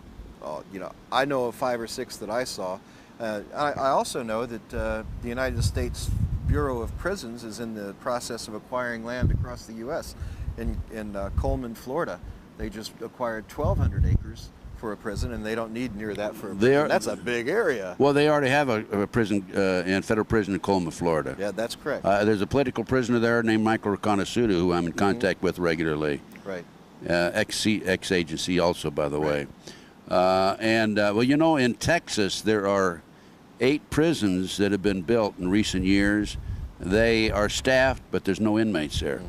You know, I know of 5 or 6 that I saw. I also know that the United States Bureau of Prisons is in the process of acquiring land across the U.S. In Coleman, Florida. They just acquired 1,200 acres for a prison, and they don't need near that for a prison. That's a big area. Well, they already have a prison, in federal prison in Coleman, Florida. Yeah, that's correct. There's a political prisoner there named Michael Reconnaissouta, who I'm in contact with regularly. Right. Ex-agency also, by the way. Well, you know, in Texas, there are 8 prisons that have been built in recent years. They are staffed, but there's no inmates there.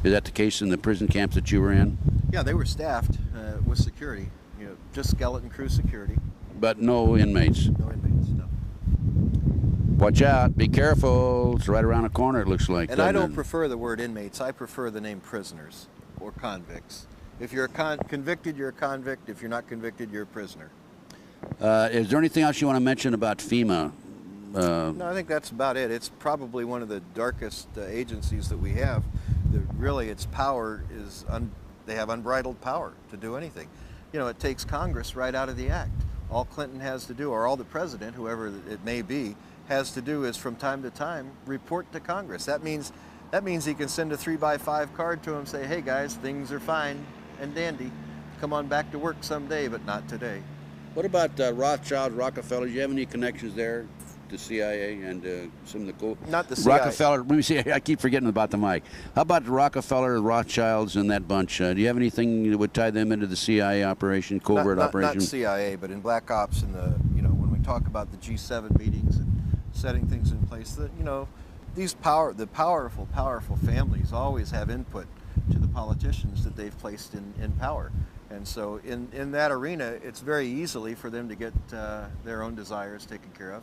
Is that the case in the prison camps that you were in? Yeah, they were staffed with security, you know, just skeleton crew security. But no inmates? No inmates, no. Watch out, be careful. It's right around the corner, it looks like. And I don't prefer the word inmates. I prefer the name prisoners or convicts. If you're convicted, you're a convict. If you're not convicted, you're a prisoner. Is there anything else you want to mention about FEMA? No, I think that's about it. It's probably one of the darkest agencies that we have. Really, its power is, they have unbridled power to do anything. You know, it takes Congress right out of the act. All Clinton has to do, or all the president, whoever it may be, has to do is from time to time report to Congress. That means he can send a 3x5 card to them, say, hey guys, things are fine and dandy. Come on back to work someday, but not today. What about Rothschild, Rockefeller? Do you have any connections there? The CIA and some of the cool. Not the CIA. Rockefeller. Let me see. I keep forgetting about the mic. How about the Rockefeller, Rothschilds, and that bunch? Do you have anything that would tie them into the CIA operation, covert operation? Not CIA, but in Black Ops and when we talk about the G7 meetings and setting things in place, these the powerful families always have input to the politicians that they've placed in power. And so in that arena, it's very easily for them to get their own desires taken care of.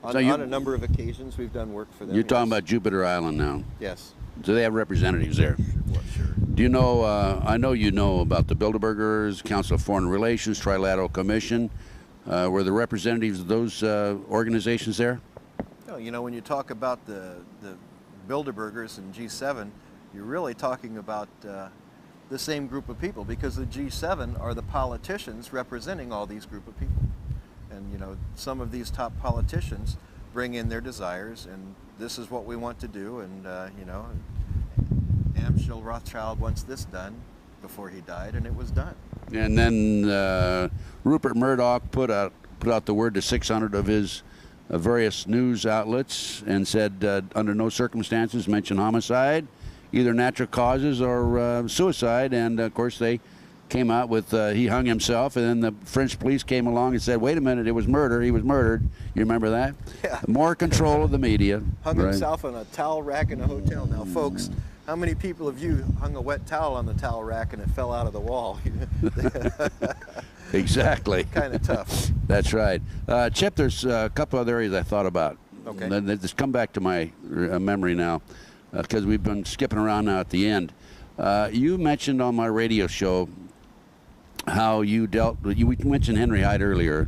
On a number of occasions, we've done work for them. You're talking about Jupiter Island now? Yes. So they have representatives there? Well, sure. Do you know, I know you know about the Bilderbergers, Council of Foreign Relations, Trilateral Commission. Were the representatives of those organizations there? No, when you talk about the Bilderbergers and G7, you're really talking about the same group of people, because the G7 are the politicians representing all these group of people. And some of these top politicians bring in their desires, and this is what we want to do, and Amschel Rothschild wants this done before he died, and it was done. And then Rupert Murdoch put out the word to 600 of his various news outlets and said under no circumstances mention homicide, either natural causes or suicide, and of course they came out with he hung himself, and then the French police came along and said, "Wait a minute, it was murder. He was murdered." You remember that? Yeah. More control of the media. Hung right? himself on a towel rack in a hotel. Now, folks, how many people of you hung a wet towel on the towel rack and it fell out of the wall? Exactly. Kind of tough. That's right. Chip, there's a couple other areas I thought about. Okay. And they just come back to my memory now, because we've been skipping around now at the end. You mentioned on my radio show how you we mentioned Henry Hyde earlier,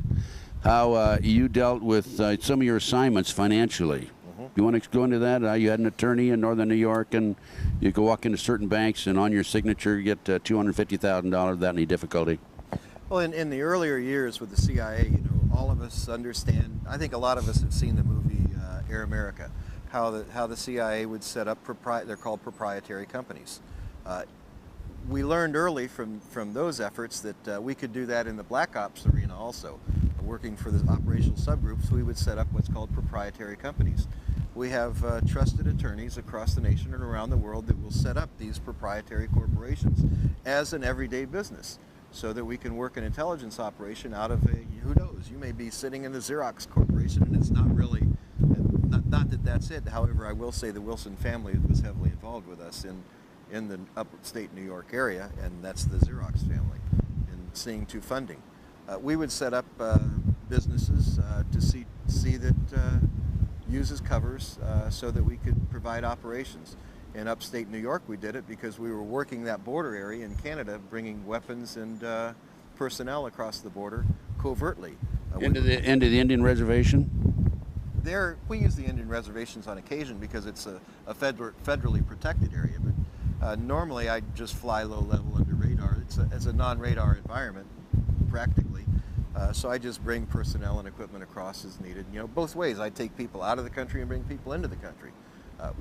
how you dealt with some of your assignments financially. You want to go into that? You had an attorney in Northern New York, and you could walk into certain banks, and on your signature you get $250,000 without any difficulty. Well, in the earlier years with the CIA, all of us understand. I think a lot of us have seen the movie Air America, how the CIA would set up they're called proprietary companies. We learned early from those efforts that we could do that in the Black Ops arena also. Working for the operational subgroups, we would set up what's called proprietary companies. We have trusted attorneys across the nation and around the world that will set up these proprietary corporations as an everyday business, so that we can work an intelligence operation out of who knows, you may be sitting in the Xerox Corporation and it's not really, not that that's it. However, I will say the Wilson family was heavily involved with us in the upstate New York area, and that's the Xerox family, in seeing to funding. We would set up businesses to see that use as covers so that we could provide operations. In upstate New York, we did it because we were working that border area in Canada, bringing weapons and personnel across the border covertly. Into the Indian reservation? We use the Indian reservations on occasion because it's a federally protected area. But normally, I just fly low level under radar. It's a non-radar environment, practically. So I just bring personnel and equipment across as needed. Both ways. I take people out of the country and bring people into the country.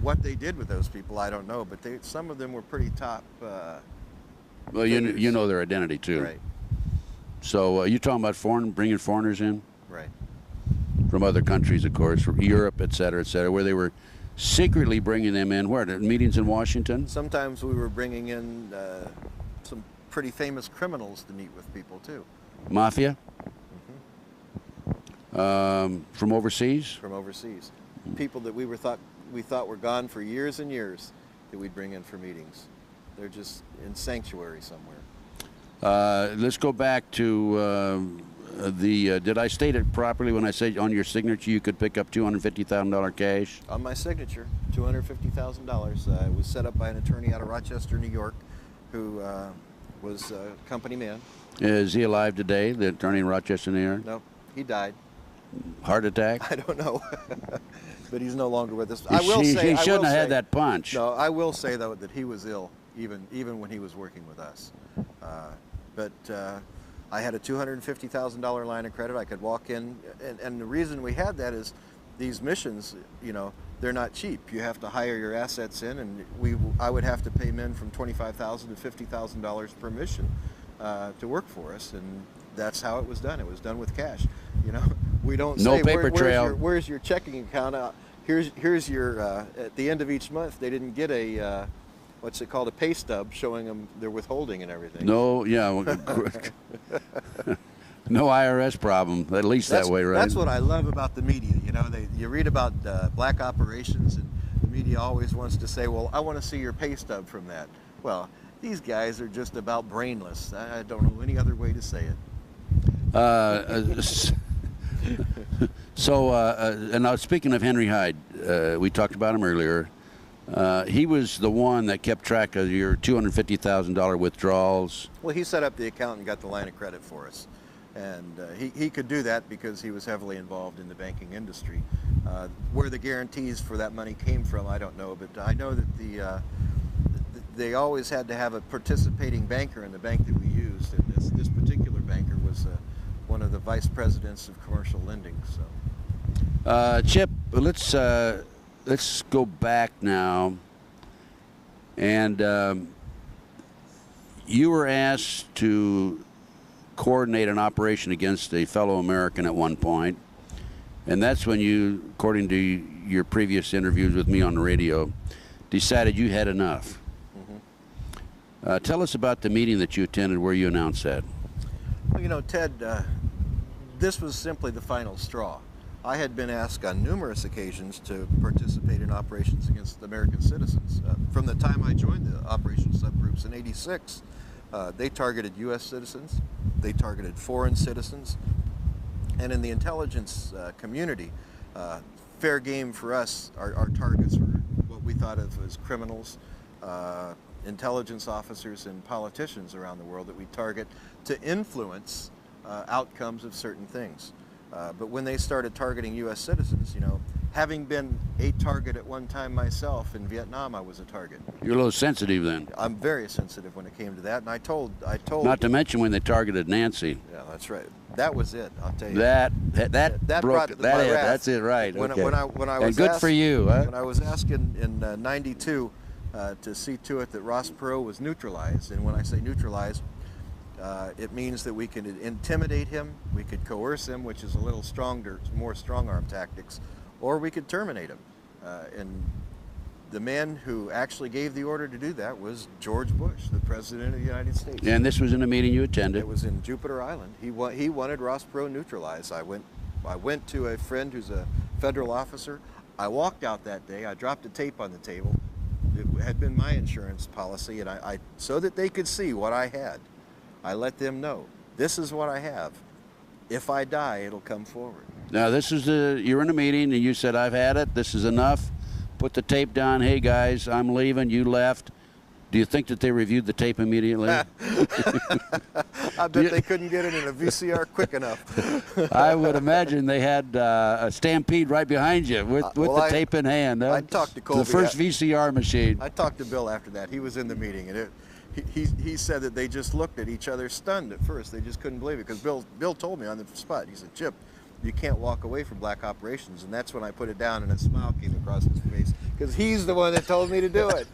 What they did with those people, I don't know, but some of them were pretty top. Well, you know their identity too. Right. So you're talking about bringing foreigners in? Right. From other countries, of course, from Europe, et cetera, where they were secretly bringing them in. Where? Meetings in Washington? Sometimes we were bringing in some pretty famous criminals to meet with people too. Mafia? From overseas? From overseas. People that we thought were gone for years and years that we'd bring in for meetings. They're just in sanctuary somewhere. Let's go back to did I state it properly when I said on your signature you could pick up $250,000 cash? On my signature, $250,000. It was set up by an attorney out of Rochester, New York, who was a company man. Is he alive today, the attorney in Rochester, New York? No, he died. Heart attack? I don't know. But he's no longer with us. He shouldn't have had that punch. No, I will say, though, that he was ill, even when he was working with us. But I had a $250,000 line of credit. I could walk in, and the reason we had that is these missions, they're not cheap. You have to hire your assets in, and I would have to pay men from $25,000 to $50,000 per mission to work for us, and that's how it was done. It was done with cash. We don't no say paper trail. Where's your checking account? Here's your at the end of each month. They didn't get a what's it called, a pay stub showing them their withholding and everything. No, yeah, no IRS problem. At least that way, right? That's what I love about the media. You read about black operations, and the media always wants to say, "Well, I want to see your pay stub from that." Well, these guys are just about brainless. I don't know any other way to say it. And now speaking of Henry Hyde, we talked about him earlier. He was the one that kept track of your $250,000 withdrawals. Well, he set up the account and got the line of credit for us. And he could do that because he was heavily involved in the banking industry. Where the guarantees for that money came from, I don't know. But I know that they always had to have a participating banker in the bank that we used. And this particular banker was one of the vice presidents of commercial lending. So, Chip, let's go back now. And you were asked to coordinate an operation against a fellow American at one point, and that's when you, according to your previous interviews with me on the radio, decided you had enough. Tell us about the meeting that you attended where you announced that. Well, you know, Ted, this was simply the final straw. I had been asked on numerous occasions to participate in operations against American citizens. From the time I joined the operations subgroups in '86, they targeted U.S. citizens, they targeted foreign citizens, and in the intelligence community, fair game for us, our targets were what we thought of as criminals, intelligence officers, and politicians around the world that we target to influence outcomes of certain things. But when they started targeting U.S. citizens, you know, having been a target at one time myself in Vietnam, I was a target. You're a little sensitive then. I'm very sensitive when it came to that, and I told. Not to mention when they targeted Nancy. Yeah, that's right. That was it. I'll tell you. That brought broke. my wrath. That's it, right? When, Okay. when I was and good asked, for you. Huh? When I was asked in '92 to see to it that Ross Perot was neutralized, and when I say neutralized, it means that we can intimidate him, we could coerce him, which is a little stronger, more strong-arm tactics, or we could terminate him. And the man who actually gave the order to do that was George Bush, the President of the United States. And this was in a meeting you attended. It was in Jupiter Island. He wanted Ross Perot neutralized. I went to a friend who's a federal officer. I walked out that day. I dropped a tape on the table. It had been my insurance policy, and I so that they could see what I had, I let them know, this is what I have. If I die, it'll come forward. Now this is you're in a meeting and you said, I've had it, this is enough. Put the tape down, hey guys, I'm leaving, you left. Do you think that they reviewed the tape immediately? I bet they couldn't get it in a VCR quick enough. I would imagine they had a stampede right behind you with the tape in hand. I talked to Colby. The first VCR machine. I talked to Bill after that. He was in the meeting, and he said that they just looked at each other stunned at first. They just couldn't believe it, because Bill told me on the spot. He said, Chip, you can't walk away from black operations. And that's when I put it down and a smile came across his face, because he's the one that told me to do it.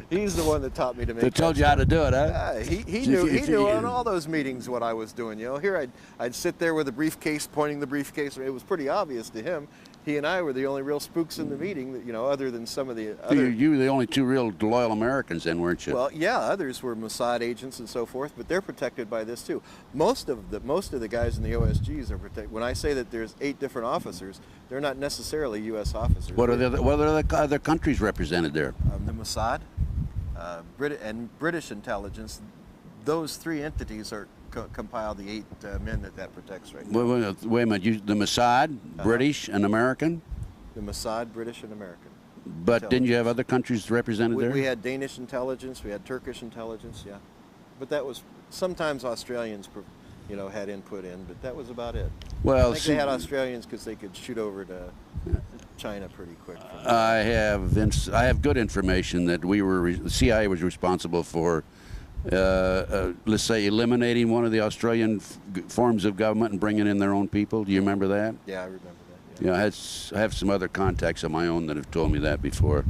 He's the one that taught me to make it. They told you how to do it, huh? He knew on all those meetings what I was doing. You know, here I'd sit there with a briefcase, pointing the briefcase. It was pretty obvious to him. He and I were the only real spooks in the meeting, that, you know, other than some of the other... You were the only two real loyal Americans then, weren't you? Well, yeah, others were Mossad agents and so forth, but they're protected by this too. Most of the guys in the OSGs are protected. When I say that there's 8 different officers, they're not necessarily U.S. officers. What are the other countries represented there? The Mossad, and British intelligence. Those 3 entities are compile the 8 men that protects right now. Wait a minute, the Mossad, British and American? The Mossad, British, and American. But didn't you have other countries represented there? We had Danish intelligence, we had Turkish intelligence, yeah. But that was, sometimes Australians, you know, had input in, but that was about it. Well, I think they had Australians because they could shoot over to China pretty quick. I have good information that the CIA was responsible for let's say eliminating one of the Australian forms of government and bringing in their own people. Do you remember that? Yeah, I remember that. Yeah, I have some other contacts of my own that have told me that before.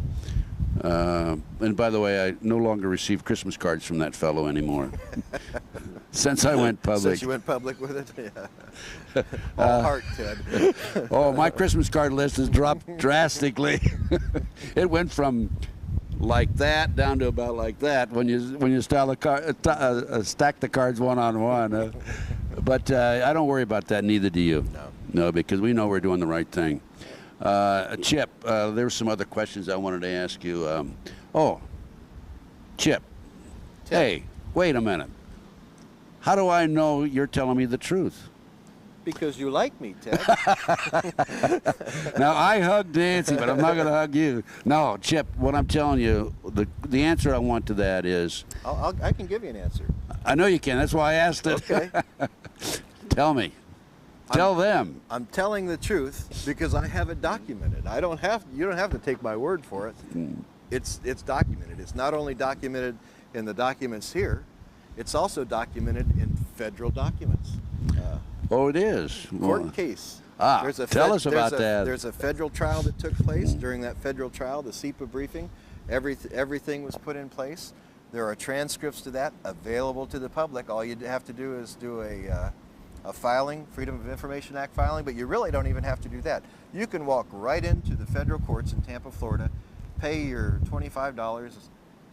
And by the way, I no longer receive Christmas cards from that fellow anymore. Since I went public. Since you went public with it? Yeah. All heart, Ted. Oh, my Christmas card list has dropped drastically. It went from like that down to about like that when you stack the cards one on one. But I don't worry about that. Neither do you. No, because we know we're doing the right thing. Chip, there were some other questions I wanted to ask you. Chip. Ted. Hey, wait a minute. How do I know you're telling me the truth? Because you like me, Ted. Now, I hugged Nancy, but I'm not going to hug you. No, Chip, what I'm telling you, the answer I want to that is... I can give you an answer. I know you can. That's why I asked it. Okay. Tell me. Tell them. I'm telling the truth because I have it documented. You don't have to take my word for it. It's documented. It's not only documented in the documents here, it's also documented in federal documents. Oh, it is. Court case. Tell us about that. There's a federal trial that took place. During that federal trial, the SEPA briefing, everything was put in place. There are transcripts to that available to the public. All you have to do is do a filing, Freedom of Information Act filing, but you really don't even have to do that. You can walk right into the federal courts in Tampa, Florida, pay your $25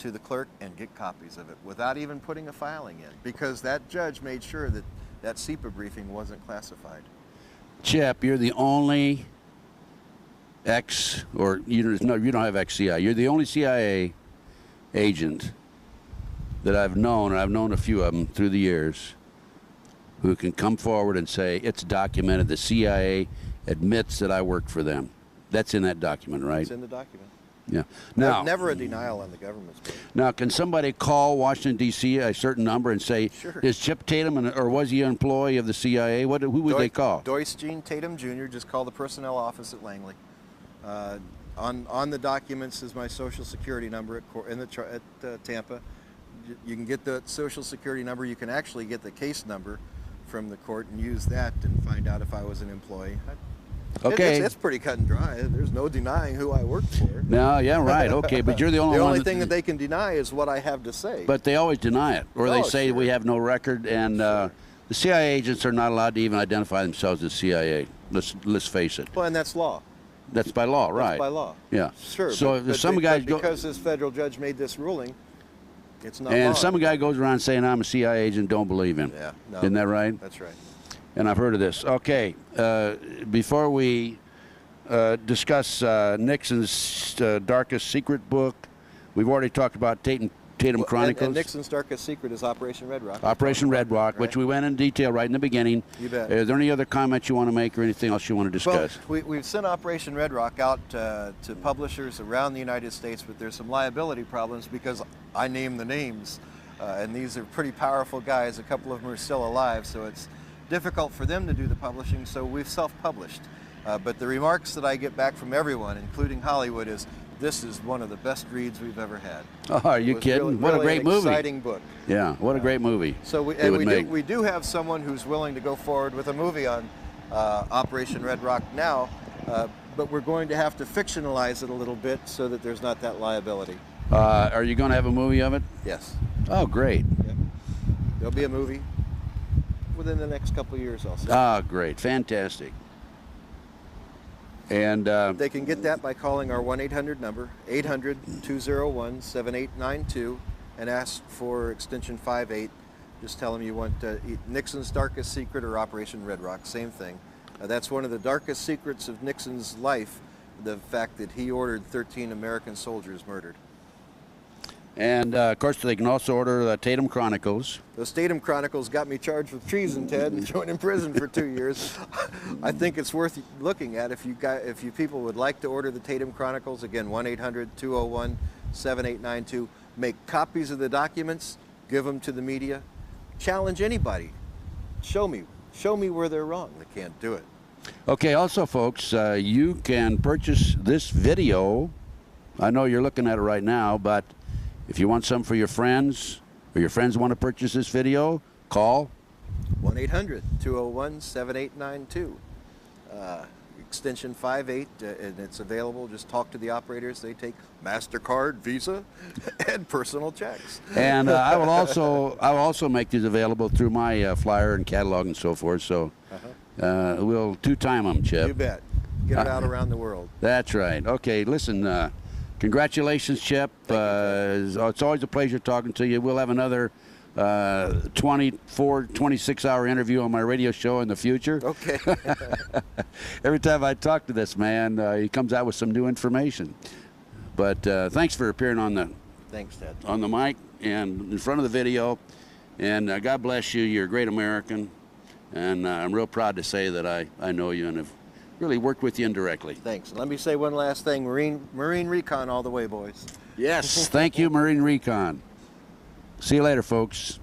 to the clerk and get copies of it without even putting a filing in, because that judge made sure that that SEPA briefing wasn't classified. Chip, you're the only you don't have ex-CIA. You're the only CIA agent that I've known, and I've known a few of them through the years, who can come forward and say, it's documented, the CIA admits that I worked for them. That's in that document, right? It's in the document. Yeah. Now, never a denial on the government's part. Now, can somebody call Washington, D.C., a certain number and say, Sure. is Chip Tatum, or was he an employee of the CIA? Who would they call? Gene Tatum Jr., just call the personnel office at Langley. On the documents is my Social Security number at Tampa. You can get the Social Security number. You can actually get the case number from the court and use that and find out if I was an employee. Okay. It's pretty cut and dry. There's no denying who I worked for. No, yeah, right. Okay, but you're the only the one. only thing that they can deny is what I have to say. But they always deny it, or they say sure. we have no record, and Sure. the CIA agents are not allowed to even identify themselves as CIA. Let's face it. Well, and that's law. That's by law, right? That's by law. Yeah. Sure. So if some guys go, because this federal judge made this ruling, it's not and law. some guy goes around saying I'm a CIA agent, don't believe him. Yeah. No. Isn't that right? That's right. And I've heard of this. Okay, before we discuss Nixon's darkest secret book, we've already talked about Tatum Chronicles. And Nixon's darkest secret is Operation Red Rock. Operation Red Rock, right? which we went in detail right in the beginning. You bet. Are there any other comments you want to make or anything else you want to discuss? Well, we've sent Operation Red Rock out to publishers around the United States, but there's some liability problems because I named the names, and these are pretty powerful guys. A couple of them are still alive, so it's difficult for them to do the publishing, so we've self-published. But the remarks that I get back from everyone, including Hollywood, is this is one of the best reads we've ever had. Oh, are you kidding? Really, what a great an movie. Exciting book. Yeah, what a great movie. So we do have someone who's willing to go forward with a movie on Operation Red Rock now, but we're going to have to fictionalize it a little bit so that there's not that liability. Are you going to have a movie of it? Yes. Oh, great. Yep. There'll be a movie within the next couple of years, I'll say. Ah, great. Fantastic. And they can get that by calling our 1-800 number, 800-201-7892, and ask for extension 58. Just tell them you want Nixon's darkest secret or Operation Red Rock, same thing. That's one of the darkest secrets of Nixon's life, the fact that he ordered 13 American soldiers murdered. And, of course, they can also order the Tatum Chronicles. Those Tatum Chronicles got me charged with treason, Ted, and thrown in prison for 2 years. I think it's worth looking at if you people would like to order the Tatum Chronicles. Again, 1-800-201-7892. Make copies of the documents, give them to the media. Challenge anybody. Show me where they're wrong. They can't do it. Okay, also, folks, you can purchase this video. I know you're looking at it right now, but if you want some for your friends, or your friends want to purchase this video, call 1-800-201-7892. Extension 58, and it's available. Just talk to the operators. They take MasterCard, Visa, and personal checks. And I will also make these available through my flyer and catalog and so forth. So we'll two-time them, Chip. You bet. Get it out around the world. That's right. Okay, listen. Congratulations, Chip. It's always a pleasure talking to you. We'll have another 26-hour interview on my radio show in the future. Okay. Every time I talk to this man, he comes out with some new information. But thanks for appearing on the Thanks, Ted. on the mic and in front of the video. And God bless you. You're a great American. And I'm real proud to say that I know you and have really worked with you indirectly. Thanks. Let me say one last thing. Marine Recon all the way, boys. Yes. Thank you, Marine Recon. See you later, folks.